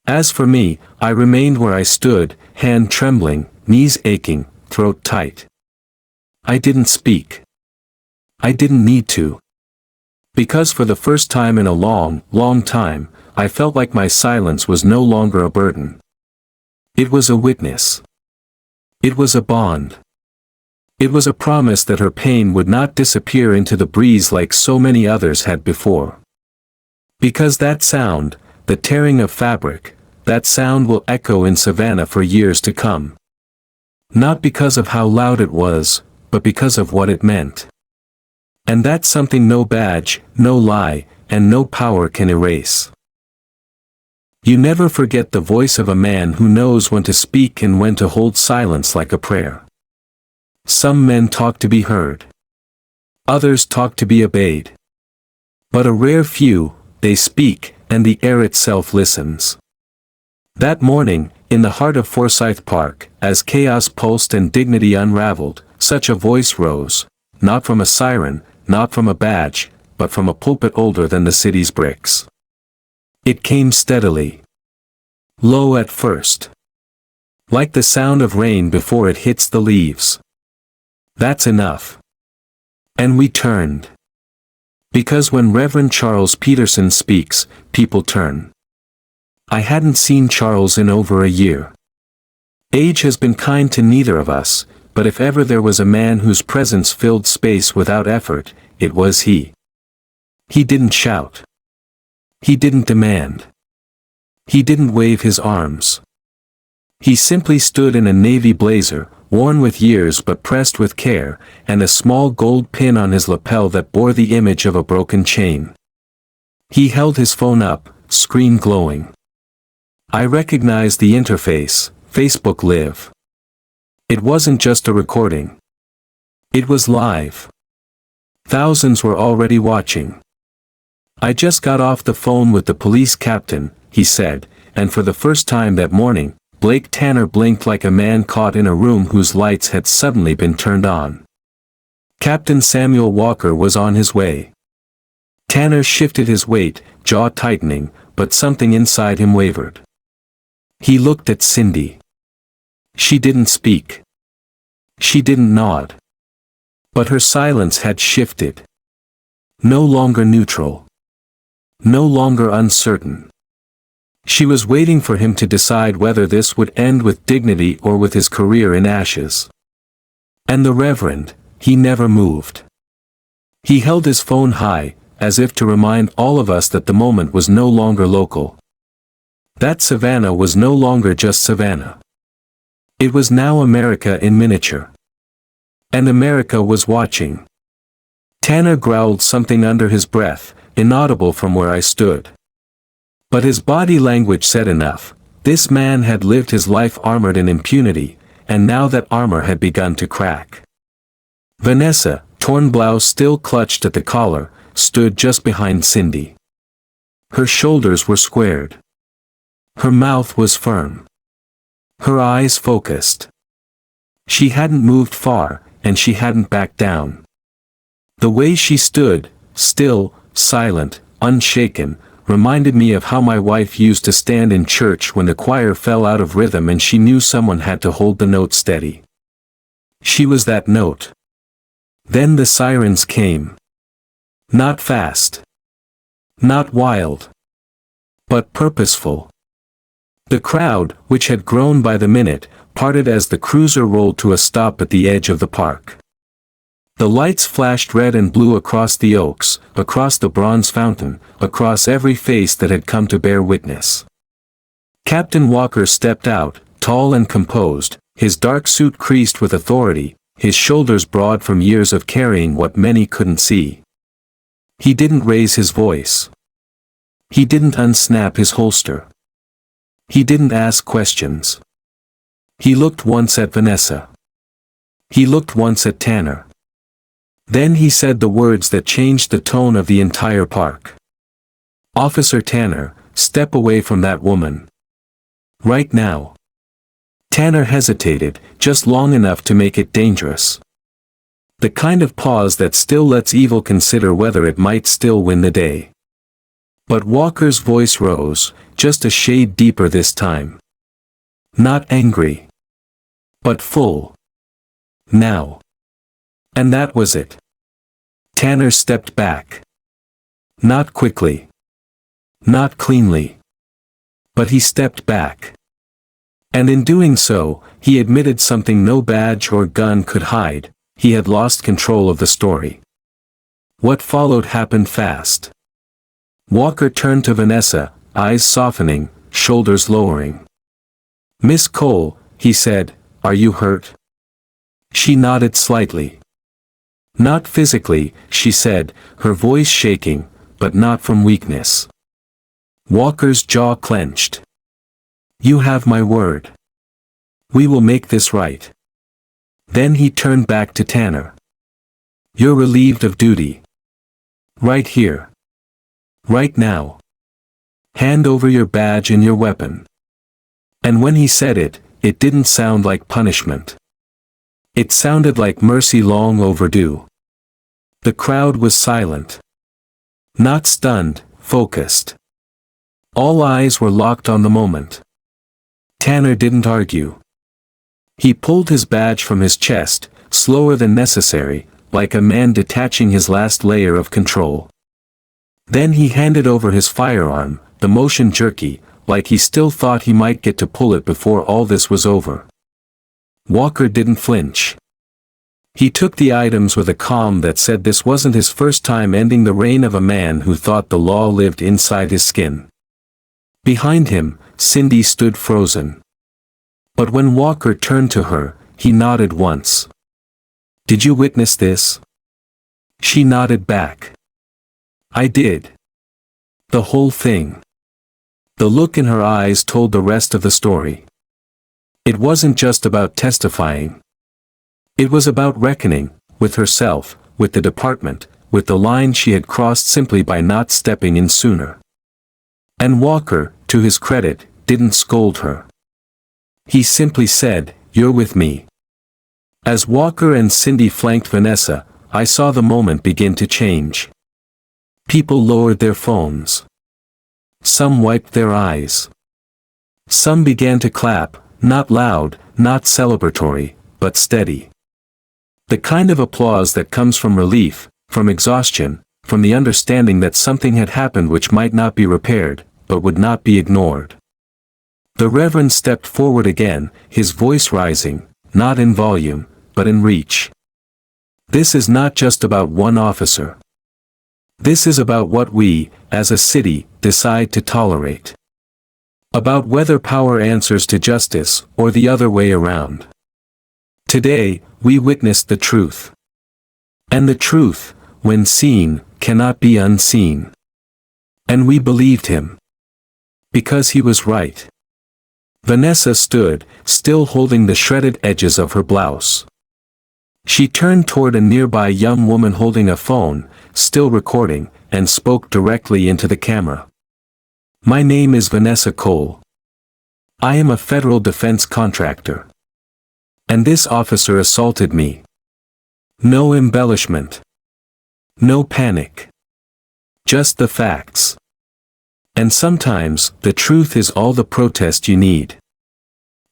As for me, I remained where I stood, hand trembling, knees aching, throat tight. I didn't speak. I didn't need to. Because for the first time in a long, long time, I felt like my silence was no longer a burden. It was a witness. It was a bond. It was a promise that her pain would not disappear into the breeze like so many others had before. Because that sound, the tearing of fabric, that sound will echo in Savannah for years to come. Not because of how loud it was, but because of what it meant. And that's something no badge, no lie, and no power can erase. You never forget the voice of a man who knows when to speak and when to hold silence like a prayer. Some men talk to be heard. Others talk to be obeyed. But a rare few, they speak, and the air itself listens. That morning, in the heart of Forsyth Park, as chaos pulsed and dignity unraveled, such a voice rose, not from a siren, not from a badge, but from a pulpit older than the city's bricks. It came steadily. Low at first. Like the sound of rain before it hits the leaves. That's enough. And we turned. Because when Reverend Charles Peterson speaks, people turn. I hadn't seen Charles in over a year. Age has been kind to neither of us, but if ever there was a man whose presence filled space without effort, it was he. He didn't shout. He didn't demand. He didn't wave his arms. He simply stood in a navy blazer, worn with years but pressed with care, and a small gold pin on his lapel that bore the image of a broken chain. He held his phone up, screen glowing. I recognized the interface, Facebook Live. It wasn't just a recording. It was live. Thousands were already watching. I just got off the phone with the police captain, he said, and for the first time that morning, Blake Tanner blinked like a man caught in a room whose lights had suddenly been turned on. Captain Samuel Walker was on his way. Tanner shifted his weight, jaw tightening, but something inside him wavered. He looked at Cindy. She didn't speak. She didn't nod. But her silence had shifted. No longer neutral. No longer uncertain. She was waiting for him to decide whether this would end with dignity or with his career in ashes. And the Reverend, he never moved. He held his phone high, as if to remind all of us that the moment was no longer local. That Savannah was no longer just Savannah. It was now America in miniature. And America was watching. Tanner growled something under his breath, inaudible from where I stood. But his body language said enough. This man had lived his life armored in impunity, and now that armor had begun to crack. Vanessa, torn blouse still clutched at the collar, stood just behind Cindy. Her shoulders were squared. Her mouth was firm. Her eyes focused. She hadn't moved far, and she hadn't backed down. The way she stood, still, silent, unshaken, reminded me of how my wife used to stand in church when the choir fell out of rhythm and she knew someone had to hold the note steady. She was that note. Then the sirens came. Not fast. Not wild. But purposeful. The crowd, which had grown by the minute, parted as the cruiser rolled to a stop at the edge of the park. The lights flashed red and blue across the oaks, across the bronze fountain, across every face that had come to bear witness. Captain Walker stepped out, tall and composed, his dark suit creased with authority, his shoulders broad from years of carrying what many couldn't see. He didn't raise his voice. He didn't unsnap his holster. He didn't ask questions. He looked once at Vanessa. He looked once at Tanner. Then he said the words that changed the tone of the entire park. "Officer Tanner, step away from that woman. Right now." Tanner hesitated, just long enough to make it dangerous. The kind of pause that still lets evil consider whether it might still win the day. But Walker's voice rose, just a shade deeper this time. Not angry, but full. Now. And that was it. Tanner stepped back. Not quickly. Not cleanly. But he stepped back. And in doing so, he admitted something no badge or gun could hide: he had lost control of the story. What followed happened fast. Walker turned to Vanessa, eyes softening, shoulders lowering. "Miss Cole," he said, "are you hurt?" She nodded slightly. "Not physically," she said, her voice shaking, "but not from weakness." Walker's jaw clenched. "You have my word. We will make this right." Then he turned back to Tanner. "You're relieved of duty. Right here. Right now. Hand over your badge and your weapon." And when he said it, it didn't sound like punishment. It sounded like mercy long overdue. The crowd was silent. Not stunned, focused. All eyes were locked on the moment. Tanner didn't argue. He pulled his badge from his chest, slower than necessary, like a man detaching his last layer of control. Then he handed over his firearm, the motion jerky, like he still thought he might get to pull it before all this was over. Walker didn't flinch. He took the items with a calm that said this wasn't his first time ending the reign of a man who thought the law lived inside his skin. Behind him, Cindy stood frozen. But when Walker turned to her, he nodded once. "Did you witness this?" She nodded back. "I did. The whole thing." The look in her eyes told the rest of the story. It wasn't just about testifying. It was about reckoning, with herself, with the department, with the line she had crossed simply by not stepping in sooner. And Walker, to his credit, didn't scold her. He simply said, "You're with me." As Walker and Cindy flanked Vanessa, I saw the moment begin to change. People lowered their phones. Some wiped their eyes. Some began to clap, not loud, not celebratory, but steady. The kind of applause that comes from relief, from exhaustion, from the understanding that something had happened which might not be repaired, but would not be ignored. The Reverend stepped forward again, his voice rising, not in volume, but in reach. "This is not just about one officer. This is about what we, as a city, decide to tolerate. About whether power answers to justice, or the other way around. Today, we witnessed the truth. And the truth, when seen, cannot be unseen. And we believed him. Because he was right." Vanessa stood, still holding the shredded edges of her blouse. She turned toward a nearby young woman holding a phone, still recording, and spoke directly into the camera. "My name is Vanessa Cole. I am a federal defense contractor. And this officer assaulted me. No embellishment. No panic. Just the facts. And sometimes, the truth is all the protest you need."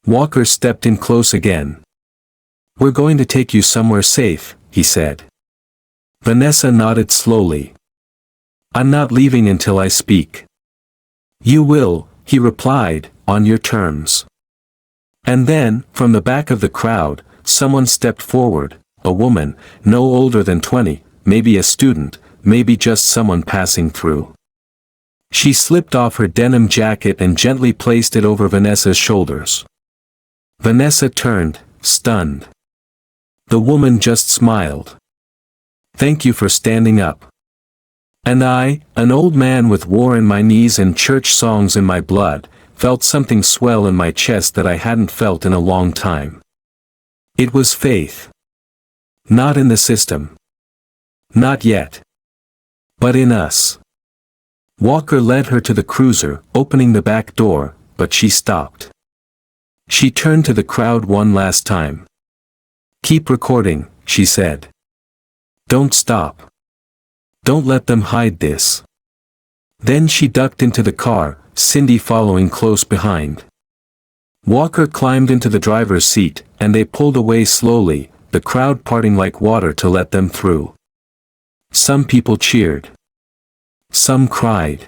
Walker stepped in close again. "We're going to take you somewhere safe," he said. Vanessa nodded slowly. "I'm not leaving until I speak." "You will," he replied, "on your terms." And then, from the back of the crowd, someone stepped forward, a woman, no older than 20, maybe a student, maybe just someone passing through. She slipped off her denim jacket and gently placed it over Vanessa's shoulders. Vanessa turned, stunned. The woman just smiled. "Thank you for standing up." And I, an old man with war in my knees and church songs in my blood, felt something swell in my chest that I hadn't felt in a long time. It was faith. Not in the system. Not yet. But in us. Walker led her to the cruiser, opening the back door, but she stopped. She turned to the crowd one last time. "Keep recording," she said. "Don't stop. Don't let them hide this." Then she ducked into the car, Cindy following close behind. Walker climbed into the driver's seat, and they pulled away slowly, the crowd parting like water to let them through. Some people cheered. Some cried.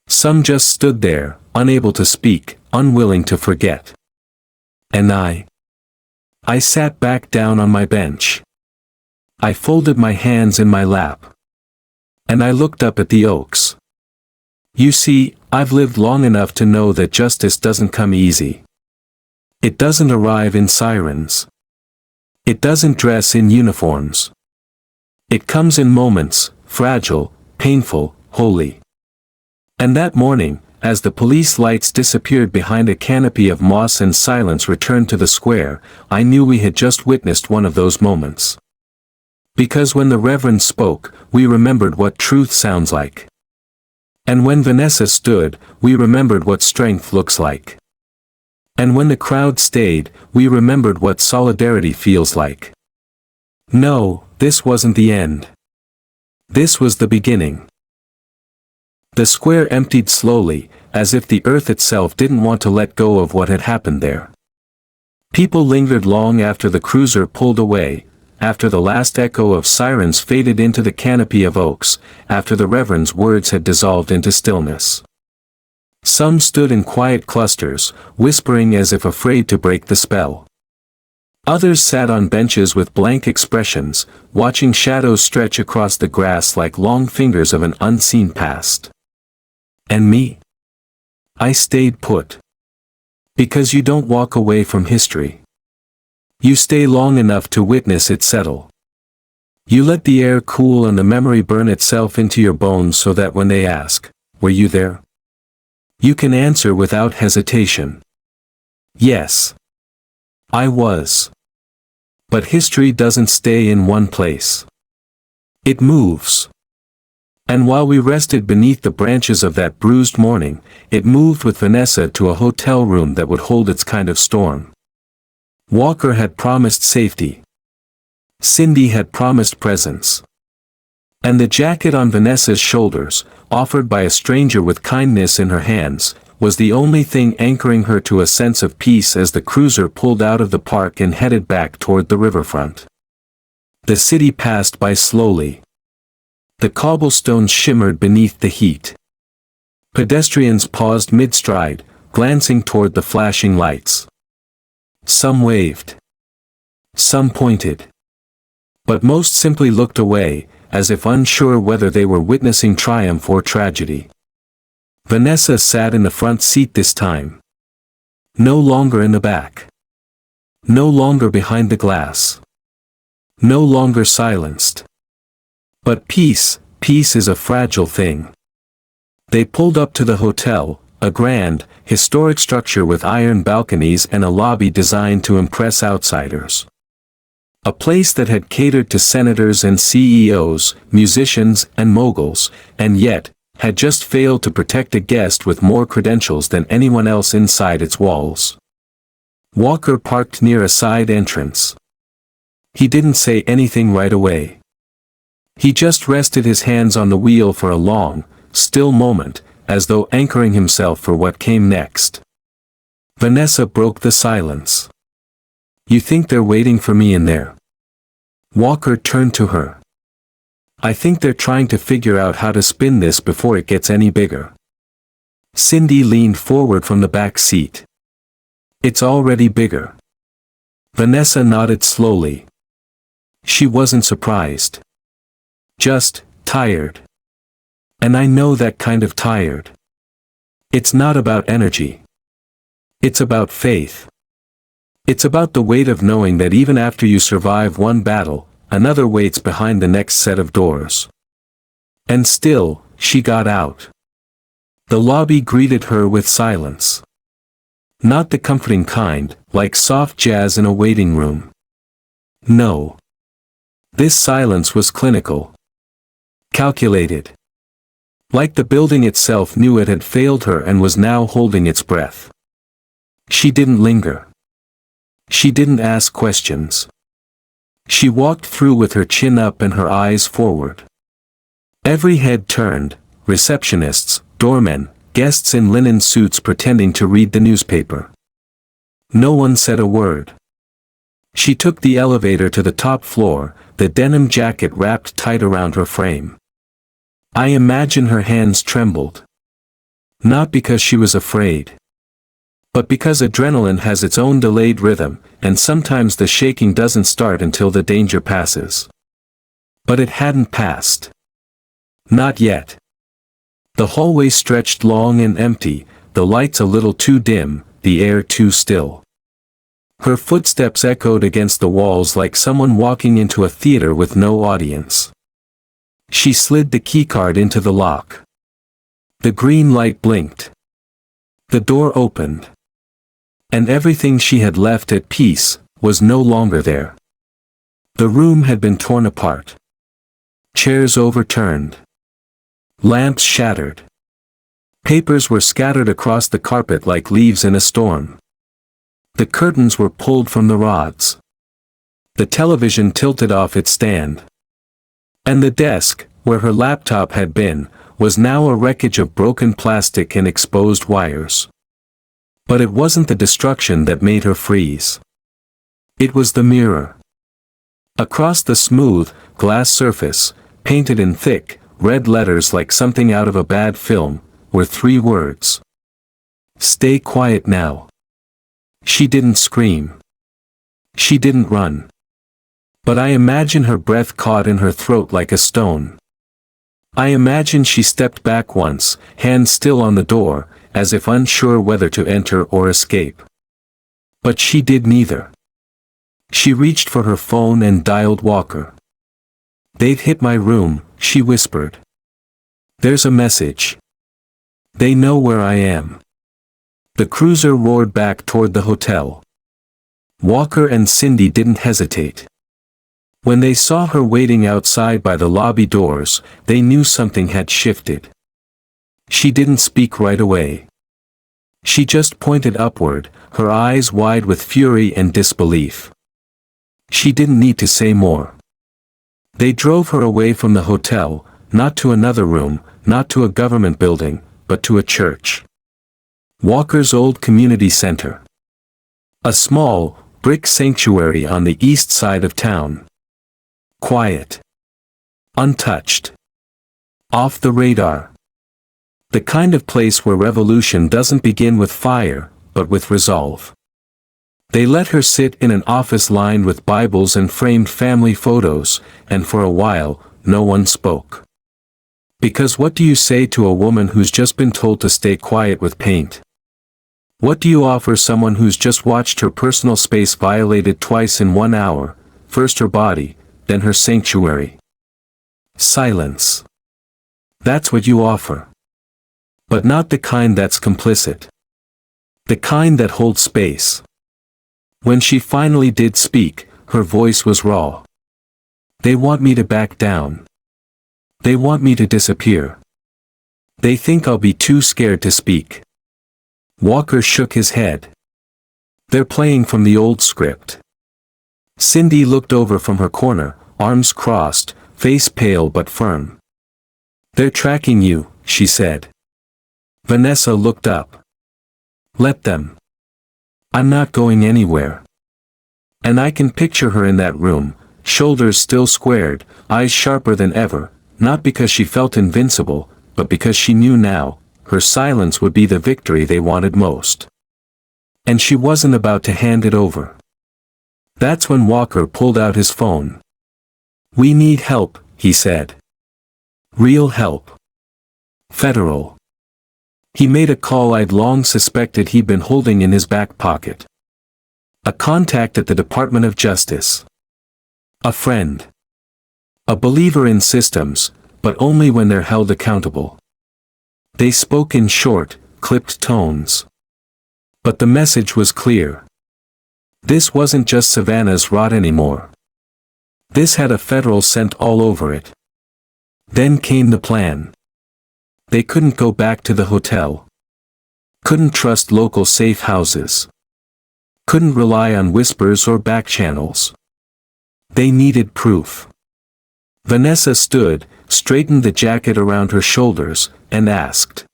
Some just stood there, unable to speak, unwilling to forget. And I sat back down on my bench. I folded my hands in my lap. And I looked up at the oaks. You see, I've lived long enough to know that justice doesn't come easy. It doesn't arrive in sirens. It doesn't dress in uniforms. It comes in moments, fragile, painful, holy. And that morning, as the police lights disappeared behind a canopy of moss and silence returned to the square, I knew we had just witnessed one of those moments. Because when the Reverend spoke, we remembered what truth sounds like. And when Vanessa stood, we remembered what strength looks like. And when the crowd stayed, we remembered what solidarity feels like. No, this wasn't the end. This was the beginning. The square emptied slowly, as if the earth itself didn't want to let go of what had happened there. People lingered long after the cruiser pulled away, after the last echo of sirens faded into the canopy of oaks, after the Reverend's words had dissolved into stillness. Some stood in quiet clusters, whispering as if afraid to break the spell. Others sat on benches with blank expressions, watching shadows stretch across the grass like long fingers of an unseen past. And me? I stayed put. Because you don't walk away from history. You stay long enough to witness it settle. You let the air cool and the memory burn itself into your bones so that when they ask, "Were you there?" you can answer without hesitation. Yes. I was. But history doesn't stay in one place. It moves. And while we rested beneath the branches of that bruised morning, it moved with Vanessa to a hotel room that would hold its kind of storm. Walker had promised safety. Cindy had promised presence. And the jacket on Vanessa's shoulders, offered by a stranger with kindness in her hands, was the only thing anchoring her to a sense of peace as the cruiser pulled out of the park and headed back toward the riverfront. The city passed by slowly. The cobblestones shimmered beneath the heat. Pedestrians paused mid-stride, glancing toward the flashing lights. Some waved. Some pointed. But most simply looked away, as if unsure whether they were witnessing triumph or tragedy. Vanessa sat in the front seat this time. No longer in the back. No longer behind the glass. No longer silenced. But peace is a fragile thing. They pulled up to the hotel, a grand, historic structure with iron balconies and a lobby designed to impress outsiders. A place that had catered to senators and CEOs, musicians and moguls, and yet, had just failed to protect a guest with more credentials than anyone else inside its walls. Walker parked near a side entrance. He didn't say anything right away. He just rested his hands on the wheel for a long, still moment, as though anchoring himself for what came next. Vanessa broke the silence. "You think they're waiting for me in there?" Walker turned to her. "I think they're trying to figure out how to spin this before it gets any bigger." Cindy leaned forward from the back seat. "It's already bigger." Vanessa nodded slowly. She wasn't surprised. Just tired. And I know that kind of tired. It's not about energy. It's about faith. It's about the weight of knowing that even after you survive one battle, another waits behind the next set of doors. And still, she got out. The lobby greeted her with silence. Not the comforting kind, like soft jazz in a waiting room. No. This silence was clinical. Calculated. Like the building itself knew it had failed her and was now holding its breath. She didn't linger. She didn't ask questions. She walked through with her chin up and her eyes forward. Every head turned, receptionists, doormen, guests in linen suits pretending to read the newspaper. No one said a word. She took the elevator to the top floor, the denim jacket wrapped tight around her frame. I imagine her hands trembled. Not because she was afraid, but because adrenaline has its own delayed rhythm, and sometimes the shaking doesn't start until the danger passes. But it hadn't passed. Not yet. The hallway stretched long and empty, the lights a little too dim, the air too still. Her footsteps echoed against the walls like someone walking into a theater with no audience. She slid the keycard into the lock. The green light blinked. The door opened. And everything she had left at peace was no longer there. The room had been torn apart. Chairs overturned. Lamps shattered. Papers were scattered across the carpet like leaves in a storm. The curtains were pulled from the rods. The television tilted off its stand. And the desk, where her laptop had been, was now a wreckage of broken plastic and exposed wires. But it wasn't the destruction that made her freeze. It was the mirror. Across the smooth, glass surface, painted in thick, red letters like something out of a bad film, were 3 words. Stay quiet now. She didn't scream. She didn't run. But I imagine her breath caught in her throat like a stone. I imagine she stepped back once, hand still on the door, as if unsure whether to enter or escape. But she did neither. She reached for her phone and dialed Walker. They've hit my room, she whispered. There's a message. They know where I am. The cruiser roared back toward the hotel. Walker and Cindy didn't hesitate. When they saw her waiting outside by the lobby doors, they knew something had shifted. She didn't speak right away. She just pointed upward, her eyes wide with fury and disbelief. She didn't need to say more. They drove her away from the hotel, not to another room, not to a government building, but to a church. Walker's old community center. A small, brick sanctuary on the east side of town. Quiet. Untouched. Off the radar. The kind of place where revolution doesn't begin with fire, but with resolve. They let her sit in an office lined with Bibles and framed family photos, and for a while, no one spoke. Because what do you say to a woman who's just been told to stay quiet with paint? What do you offer someone who's just watched her personal space violated twice in 1 hour, first her body, then her sanctuary? Silence. That's what you offer. But not the kind that's complicit. The kind that holds space. When she finally did speak, her voice was raw. They want me to back down. They want me to disappear. They think I'll be too scared to speak. Walker shook his head. They're playing from the old script. Cindy looked over from her corner, arms crossed, face pale but firm. They're tracking you, she said. Vanessa looked up. Let them. I'm not going anywhere. And I can picture her in that room, shoulders still squared, eyes sharper than ever, not because she felt invincible, but because she knew now, her silence would be the victory they wanted most. And she wasn't about to hand it over. That's when Walker pulled out his phone. We need help, he said. Real help. Federal. He made a call I'd long suspected he'd been holding in his back pocket. A contact at the Department of Justice. A friend. A believer in systems, but only when they're held accountable. They spoke in short, clipped tones. But the message was clear. This wasn't just Savannah's rot anymore. This had a federal scent all over it. Then came the plan. They couldn't go back to the hotel. Couldn't trust local safe houses. Couldn't rely on whispers or back channels. They needed proof. Vanessa stood, straightened the jacket around her shoulders, and asked,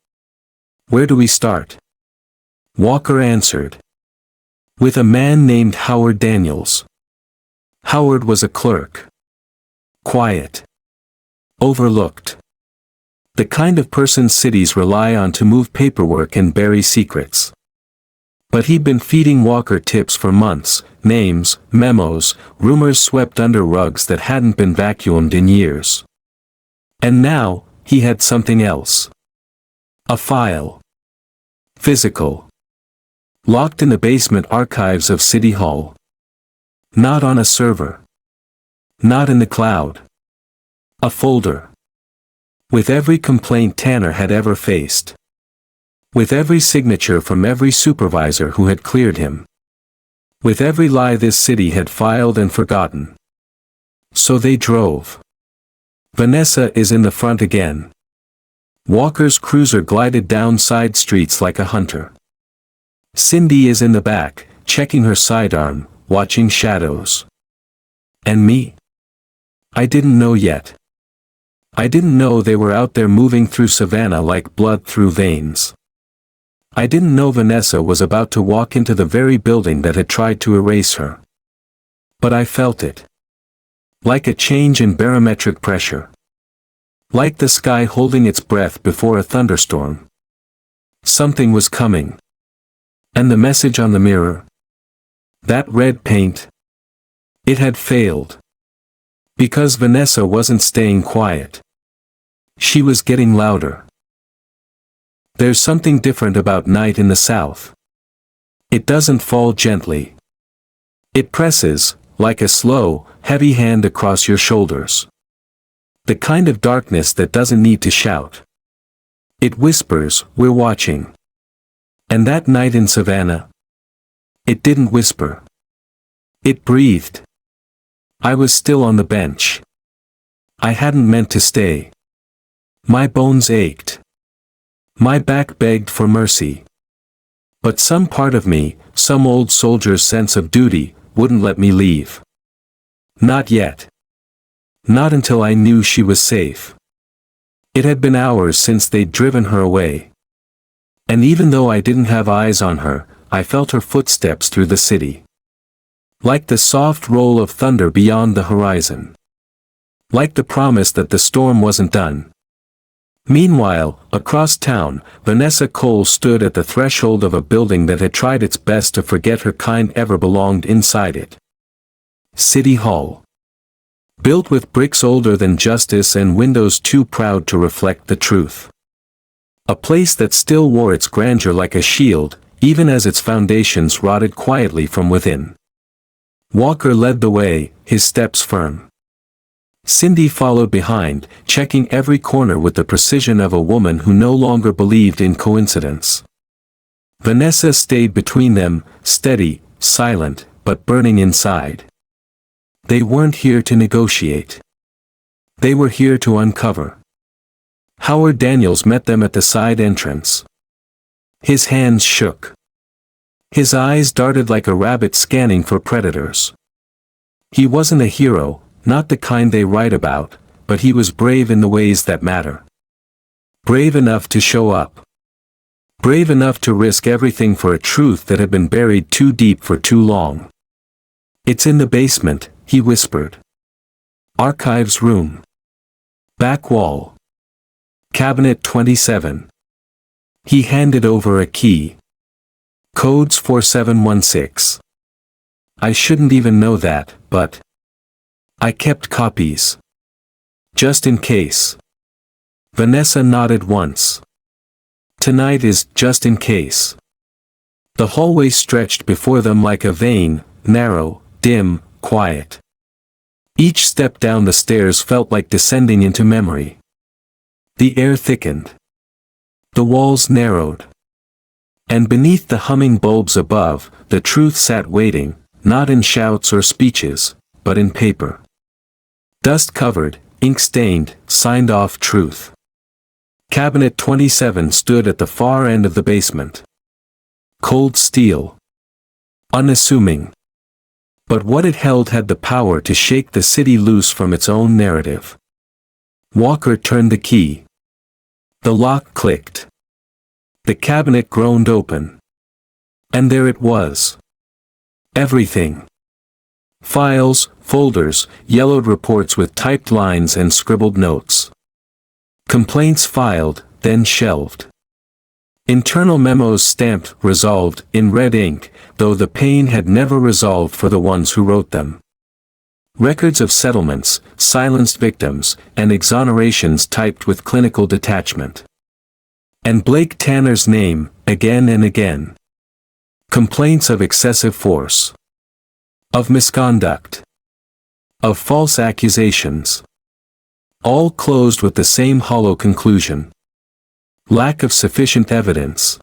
"Where do we start?" Walker answered, "With a man named Howard Daniels." Howard was a clerk. Quiet. Overlooked. The kind of person cities rely on to move paperwork and bury secrets. But he'd been feeding Walker tips for months, names, memos, rumors swept under rugs that hadn't been vacuumed in years. And now, he had something else. A file. Physical. Locked in the basement archives of City Hall. Not on a server. Not in the cloud. A folder. With every complaint Tanner had ever faced. With every signature from every supervisor who had cleared him. With every lie this city had filed and forgotten. So they drove. Vanessa is in the front again. Walker's cruiser glided down side streets like a hunter. Cindy is in the back, checking her sidearm, watching shadows. And me? I didn't know yet. I didn't know they were out there moving through Savannah like blood through veins. I didn't know Vanessa was about to walk into the very building that had tried to erase her. But I felt it. Like a change in barometric pressure. Like the sky holding its breath before a thunderstorm. Something was coming. And the message on the mirror? That red paint? It had failed. Because Vanessa wasn't staying quiet. She was getting louder. There's something different about night in the South. It doesn't fall gently. It presses, like a slow, heavy hand across your shoulders. The kind of darkness that doesn't need to shout. It whispers, "We're watching." And that night in Savannah, it didn't whisper. It breathed. I was still on the bench. I hadn't meant to stay. My bones ached. My back begged for mercy. But some part of me, some old soldier's sense of duty, wouldn't let me leave. Not yet. Not until I knew she was safe. It had been hours since they'd driven her away. And even though I didn't have eyes on her, I felt her footsteps through the city. Like the soft roll of thunder beyond the horizon. Like the promise that the storm wasn't done. Meanwhile, across town, Vanessa Cole stood at the threshold of a building that had tried its best to forget her kind ever belonged inside it. City Hall. Built with bricks older than justice and windows too proud to reflect the truth. A place that still wore its grandeur like a shield, even as its foundations rotted quietly from within. Walker led the way, his steps firm. Cindy followed behind, checking every corner with the precision of a woman who no longer believed in coincidence. Vanessa stayed between them, steady, silent, but burning inside. They weren't here to negotiate. They were here to uncover. Howard Daniels met them at the side entrance. His hands shook. His eyes darted like a rabbit scanning for predators. He wasn't a hero, not the kind they write about, but he was brave in the ways that matter. Brave enough to show up. Brave enough to risk everything for a truth that had been buried too deep for too long. "It's in the basement," he whispered. "Archives room. Back wall. Cabinet 27. He handed over a key. Codes 4716. I shouldn't even know that, but I kept copies. Just in case. Vanessa nodded once. Tonight is just in case. The hallway stretched before them like a vein, narrow, dim, quiet. Each step down the stairs felt like descending into memory. The air thickened. The walls narrowed. And beneath the humming bulbs above, the truth sat waiting, not in shouts or speeches, but in paper. Dust-covered, ink-stained, signed-off truth. Cabinet 27 stood at the far end of the basement. Cold steel. Unassuming. But what it held had the power to shake the city loose from its own narrative. Walker turned the key. The lock clicked. The cabinet groaned open. And there it was. Everything. Files, folders, yellowed reports with typed lines and scribbled notes. Complaints filed, then shelved. Internal memos stamped "resolved" in red ink, though the pain had never resolved for the ones who wrote them. Records of settlements, silenced victims, and exonerations typed with clinical detachment. And Blake Tanner's name, again and again. Complaints of excessive force. Of misconduct. Of false accusations. All closed with the same hollow conclusion. Lack of sufficient evidence.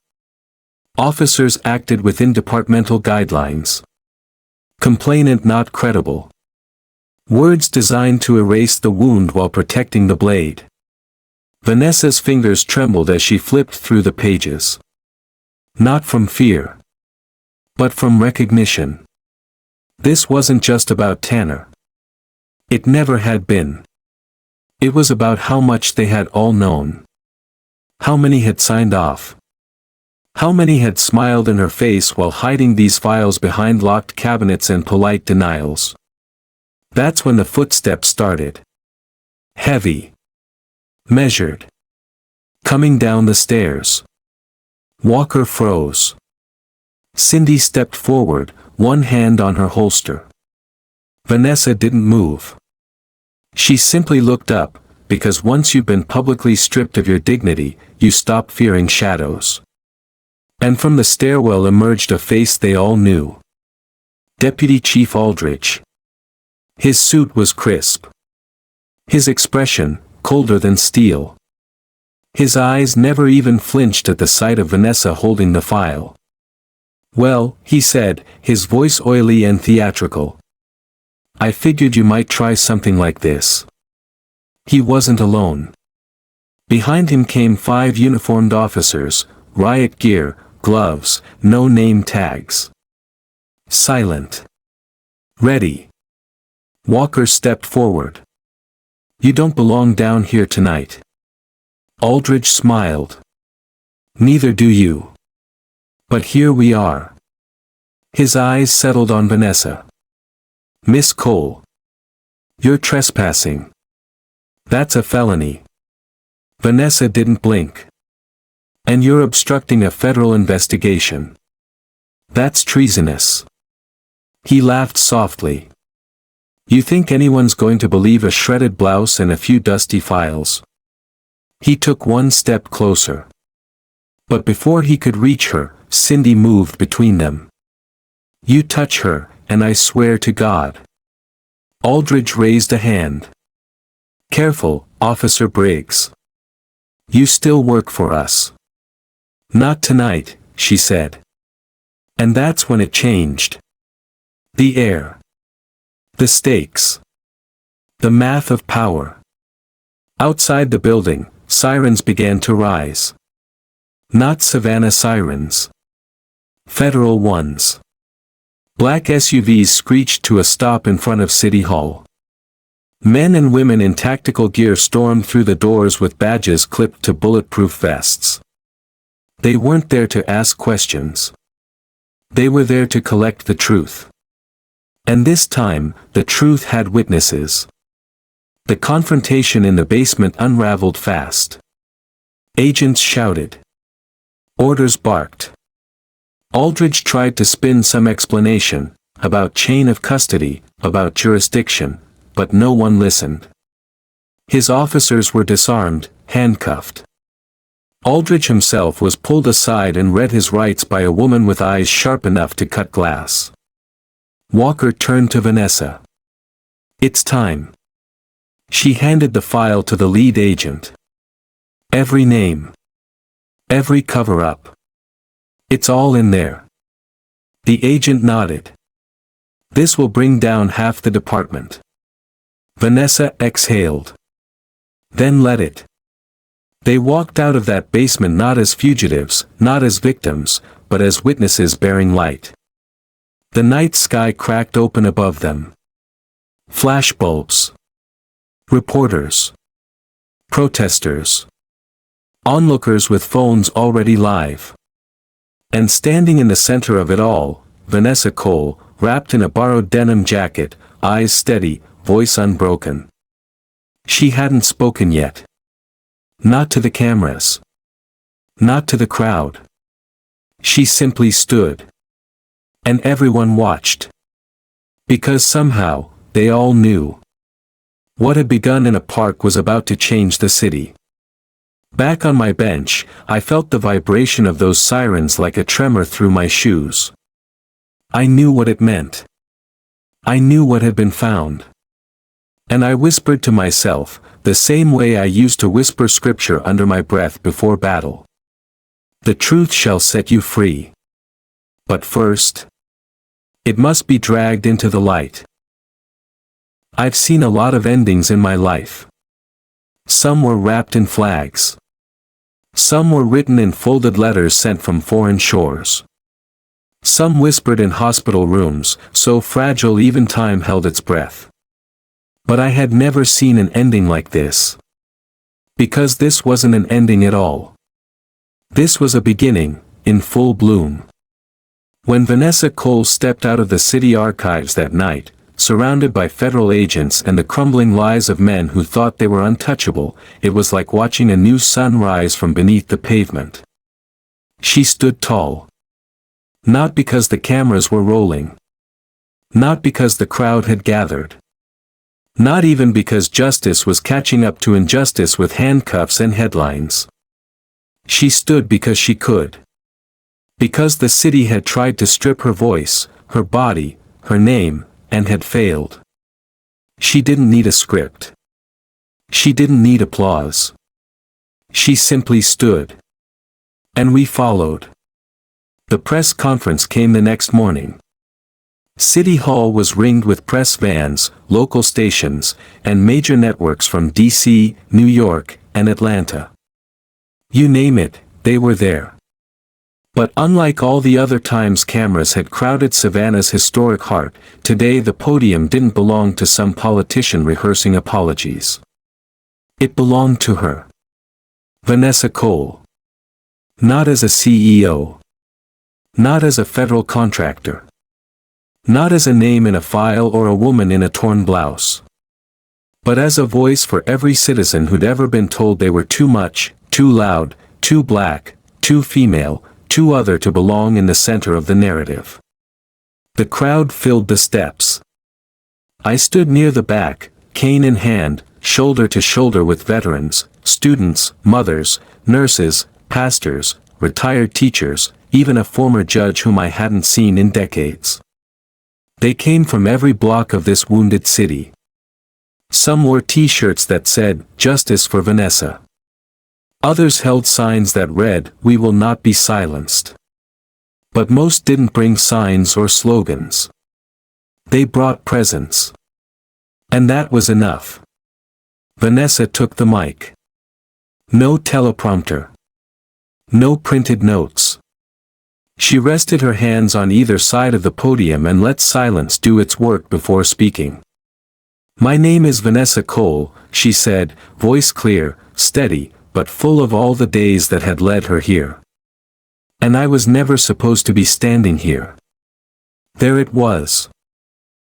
Officers acted within departmental guidelines. Complainant not credible. Words designed to erase the wound while protecting the blade. Vanessa's fingers trembled as she flipped through the pages. Not from fear. But from recognition. This wasn't just about Tanner. It never had been. It was about how much they had all known. How many had signed off? How many had smiled in her face while hiding these files behind locked cabinets and polite denials? That's when the footsteps started. Heavy. Measured. Coming down the stairs. Walker froze. Cindy stepped forward, one hand on her holster. Vanessa didn't move. She simply looked up, because once you've been publicly stripped of your dignity, you stop fearing shadows. And from the stairwell emerged a face they all knew. Deputy Chief Aldridge. His suit was crisp. His expression, colder than steel. His eyes never even flinched at the sight of Vanessa holding the file. "Well," he said, his voice oily and theatrical. "I figured you might try something like this." He wasn't alone. Behind him came 5 uniformed officers, riot gear, gloves, no name tags. Silent. Ready. Walker stepped forward. "You don't belong down here tonight." Aldridge smiled. "Neither do you. But here we are." His eyes settled on Vanessa. "Miss Cole. You're trespassing. That's a felony." Vanessa didn't blink. "And you're obstructing a federal investigation. That's treasonous." He laughed softly. "You think anyone's going to believe a shredded blouse and a few dusty files?" He took one step closer. But before he could reach her, Cindy moved between them. "You touch her, and I swear to God." Aldridge raised a hand. "Careful, Officer Briggs. You still work for us." "Not tonight," she said. And that's when it changed. The air. The stakes. The math of power. Outside the building, sirens began to rise. Not Savannah sirens. Federal ones. Black SUVs screeched to a stop in front of City Hall. Men and women in tactical gear stormed through the doors with badges clipped to bulletproof vests. They weren't there to ask questions. They were there to collect the truth. And this time, the truth had witnesses. The confrontation in the basement unraveled fast. Agents shouted. Orders barked. Aldridge tried to spin some explanation, about chain of custody, about jurisdiction, but no one listened. His officers were disarmed, handcuffed. Aldridge himself was pulled aside and read his rights by a woman with eyes sharp enough to cut glass. Walker turned to Vanessa. "It's time." She handed the file to the lead agent. "Every name. Every cover-up. It's all in there." The agent nodded. "This will bring down half the department." Vanessa exhaled. "Then let it." They walked out of that basement not as fugitives, not as victims, but as witnesses bearing light. The night sky cracked open above them. Flashbulbs. Reporters. Protesters. Onlookers with phones already live. And standing in the center of it all, Vanessa Cole, wrapped in a borrowed denim jacket, eyes steady, voice unbroken. She hadn't spoken yet. Not to the cameras. Not to the crowd. She simply stood. And everyone watched. Because somehow, they all knew. What had begun in a park was about to change the city. Back on my bench, I felt the vibration of those sirens like a tremor through my shoes. I knew what it meant. I knew what had been found. And I whispered to myself, the same way I used to whisper scripture under my breath before battle. The truth shall set you free. But first, it must be dragged into the light. I've seen a lot of endings in my life. Some were wrapped in flags. Some were written in folded letters sent from foreign shores. Some whispered in hospital rooms, so fragile even time held its breath. But I had never seen an ending like this. Because this wasn't an ending at all. This was a beginning, in full bloom. When Vanessa Cole stepped out of the city archives that night, surrounded by federal agents and the crumbling lies of men who thought they were untouchable, it was like watching a new sun rise from beneath the pavement. She stood tall. Not because the cameras were rolling. Not because the crowd had gathered. Not even because justice was catching up to injustice with handcuffs and headlines. She stood because she could. Because the city had tried to strip her voice, her body, her name, and had failed. She didn't need a script. She didn't need applause. She simply stood. And we followed. The press conference came the next morning. City Hall was ringed with press vans, local stations, and major networks from DC, New York, and Atlanta. You name it, they were there. But unlike all the other times cameras had crowded Savannah's historic heart, today the podium didn't belong to some politician rehearsing apologies. It belonged to her. Vanessa Cole. Not as a CEO. Not as a federal contractor. Not as a name in a file or a woman in a torn blouse. But as a voice for every citizen who'd ever been told they were too much, too loud, too black, too female, too other to belong in the center of the narrative. The crowd filled the steps. I stood near the back, cane in hand, shoulder to shoulder with veterans, students, mothers, nurses, pastors, retired teachers, even a former judge whom I hadn't seen in decades. They came from every block of this wounded city. Some wore t-shirts that said, "Justice for Vanessa." Others held signs that read, "We will not be silenced." But most didn't bring signs or slogans. They brought presence. And that was enough. Vanessa took the mic. No teleprompter. No printed notes. She rested her hands on either side of the podium and let silence do its work before speaking. "My name is Vanessa Cole," she said, voice clear, steady, but full of all the days that had led her here. And I was never supposed to be standing here. There it was.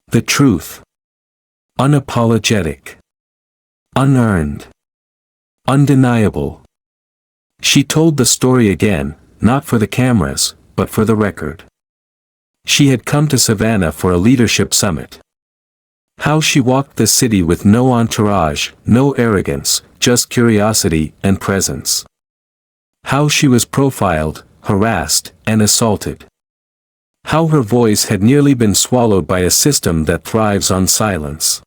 The truth. Unapologetic. Unearned. Undeniable. She told the story again, not for the cameras, but for the record. She had come to Savannah for a leadership summit. How she walked the city with no entourage, no arrogance, just curiosity and presence. How she was profiled, harassed, and assaulted. How her voice had nearly been swallowed by a system that thrives on silence.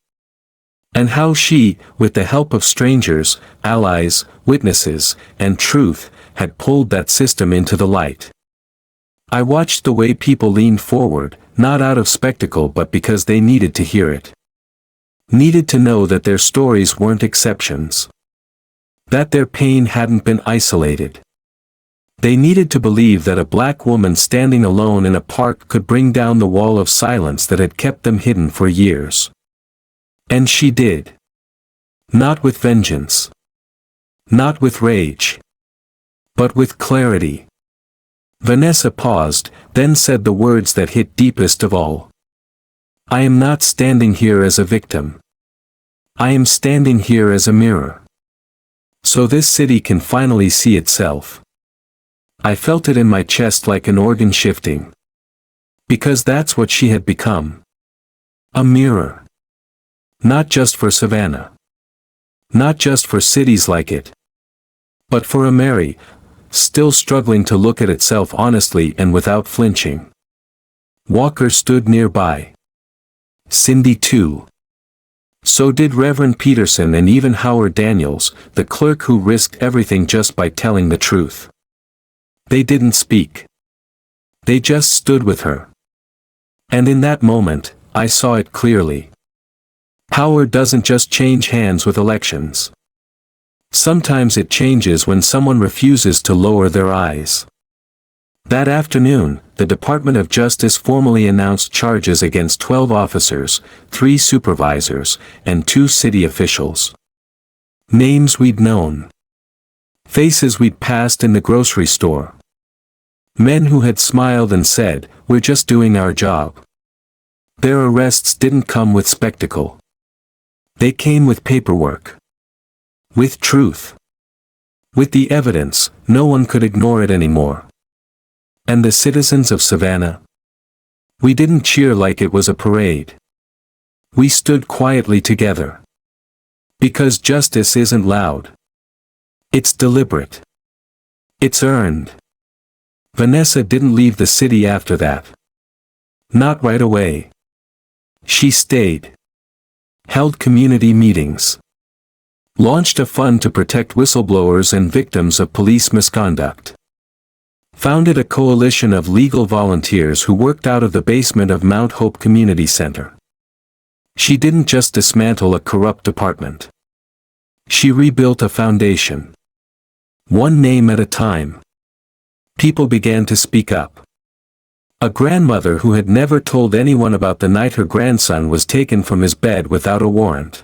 And how she, with the help of strangers, allies, witnesses, and truth, had pulled that system into the light. I watched the way people leaned forward, not out of spectacle but because they needed to hear it. Needed to know that their stories weren't exceptions. That their pain hadn't been isolated. They needed to believe that a black woman standing alone in a park could bring down the wall of silence that had kept them hidden for years. And she did. Not with vengeance. Not with rage. But with clarity. Vanessa paused, then said the words that hit deepest of all. I am not standing here as a victim. I am standing here as a mirror. So this city can finally see itself. I felt it in my chest like an organ shifting. Because that's what she had become. A mirror. Not just for Savannah. Not just for cities like it. But for America, still struggling to look at itself honestly and without flinching. Walker stood nearby. Cindy too. So did Reverend Peterson and even Howard Daniels, the clerk who risked everything just by telling the truth. They didn't speak. They just stood with her. And in that moment, I saw it clearly. Power doesn't just change hands with elections. Sometimes it changes when someone refuses to lower their eyes. That afternoon, the Department of Justice formally announced charges against 12 officers, 3 supervisors, and 2 city officials. Names we'd known. Faces we'd passed in the grocery store. Men who had smiled and said, "We're just doing our job." Their arrests didn't come with spectacle. They came with paperwork. With truth. With the evidence, no one could ignore it anymore. And the citizens of Savannah? We didn't cheer like it was a parade. We stood quietly together. Because justice isn't loud. It's deliberate. It's earned. Vanessa didn't leave the city after that. Not right away. She stayed. Held community meetings. Launched a fund to protect whistleblowers and victims of police misconduct. Founded a coalition of legal volunteers who worked out of the basement of Mount Hope Community Center. She didn't just dismantle a corrupt department. She rebuilt a foundation. One name at a time. People began to speak up. A grandmother who had never told anyone about the night her grandson was taken from his bed without a warrant.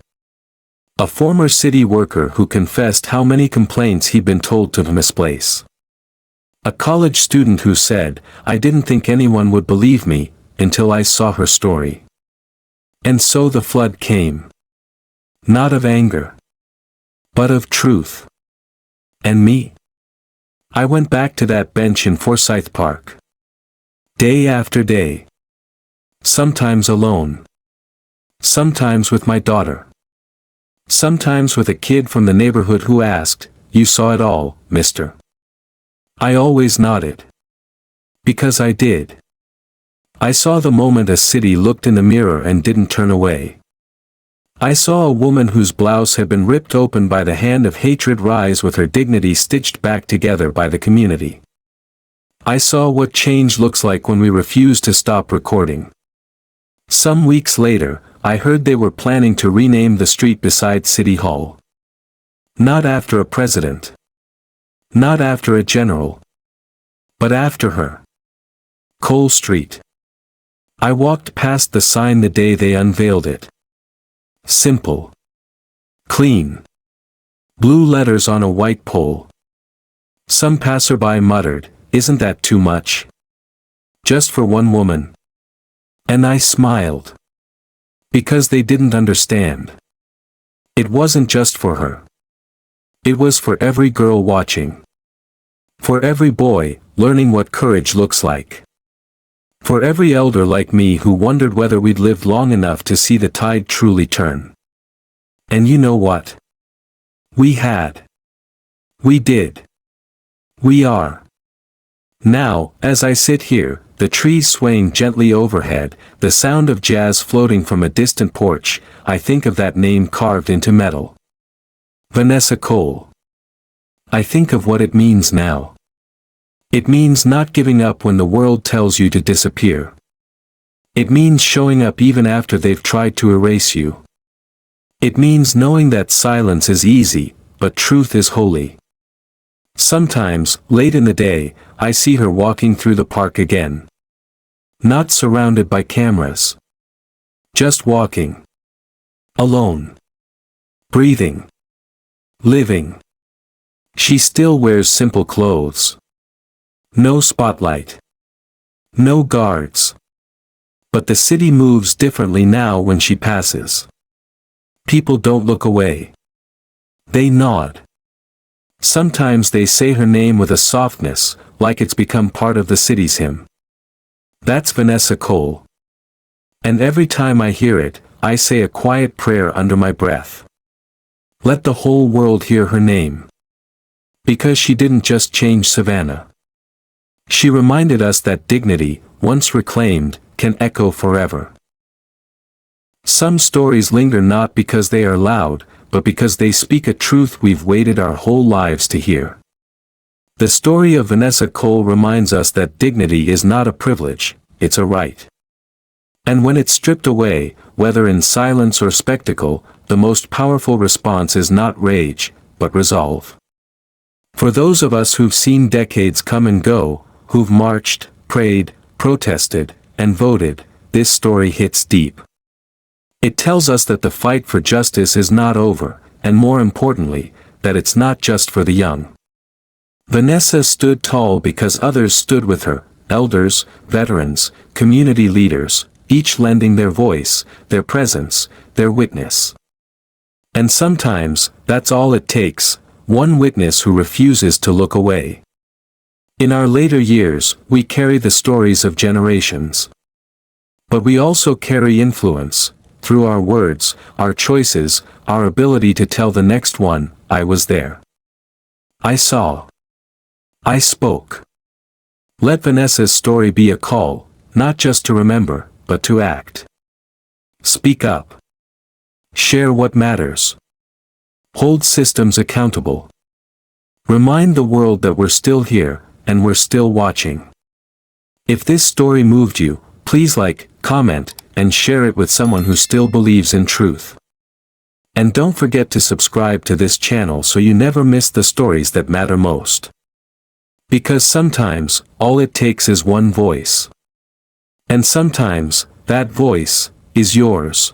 A former city worker who confessed how many complaints he'd been told to misplace. A college student who said, "I didn't think anyone would believe me, until I saw her story." And so the flood came. Not of anger. But of truth. And me? I went back to that bench in Forsyth Park. Day after day. Sometimes alone. Sometimes with my daughter. Sometimes with a kid from the neighborhood who asked, "You saw it all, mister?" I always nodded. Because I did. I saw the moment a city looked in the mirror and didn't turn away. I saw a woman whose blouse had been ripped open by the hand of hatred rise with her dignity stitched back together by the community. I saw what change looks like when we refuse to stop recording. Some weeks later, I heard they were planning to rename the street beside City Hall. Not after a president. Not after a general. But after her. Cole Street. I walked past the sign the day they unveiled it. Simple. Clean. Blue letters on a white pole. Some passerby muttered, "Isn't that too much? Just for one woman?" And I smiled. Because they didn't understand. It wasn't just for her. It was for every girl watching. For every boy, learning what courage looks like. For every elder like me who wondered whether we'd lived long enough to see the tide truly turn. And you know what? We had. We did. We are. Now, as I sit here, the trees swaying gently overhead, the sound of jazz floating from a distant porch, I think of that name carved into metal. Vanessa Cole. I think of what it means now. It means not giving up when the world tells you to disappear. It means showing up even after they've tried to erase you. It means knowing that silence is easy, but truth is holy. Sometimes, late in the day, I see her walking through the park again. Not surrounded by cameras. Just walking. Alone. Breathing. Living. She still wears simple clothes. No spotlight. No guards. But the city moves differently now when she passes. People don't look away. They nod. Sometimes they say her name with a softness, like it's become part of the city's hymn. That's Vanessa Cole. And every time I hear it, I say a quiet prayer under my breath. Let the whole world hear her name. Because she didn't just change Savannah. She reminded us that dignity, once reclaimed, can echo forever. Some stories linger not because they are loud, but because they speak a truth we've waited our whole lives to hear. The story of Vanessa Cole reminds us that dignity is not a privilege, it's a right. And when it's stripped away, whether in silence or spectacle, the most powerful response is not rage, but resolve. For those of us who've seen decades come and go, who've marched, prayed, protested, and voted, this story hits deep. It tells us that the fight for justice is not over, and more importantly, that it's not just for the young. Vanessa stood tall because others stood with her, elders, veterans, community leaders, each lending their voice, their presence, their witness. And sometimes, that's all it takes, one witness who refuses to look away. In our later years, we carry the stories of generations. But we also carry influence, through our words, our choices, our ability to tell the next one, I was there. I saw. I spoke. Let Vanessa's story be a call, not just to remember, but to act. Speak up. Share what matters. Hold systems accountable. Remind the world that we're still here, and we're still watching. If this story moved you, please like, comment, and share it with someone who still believes in truth. And don't forget to subscribe to this channel so you never miss the stories that matter most. Because sometimes, all it takes is one voice. And sometimes, that voice is yours.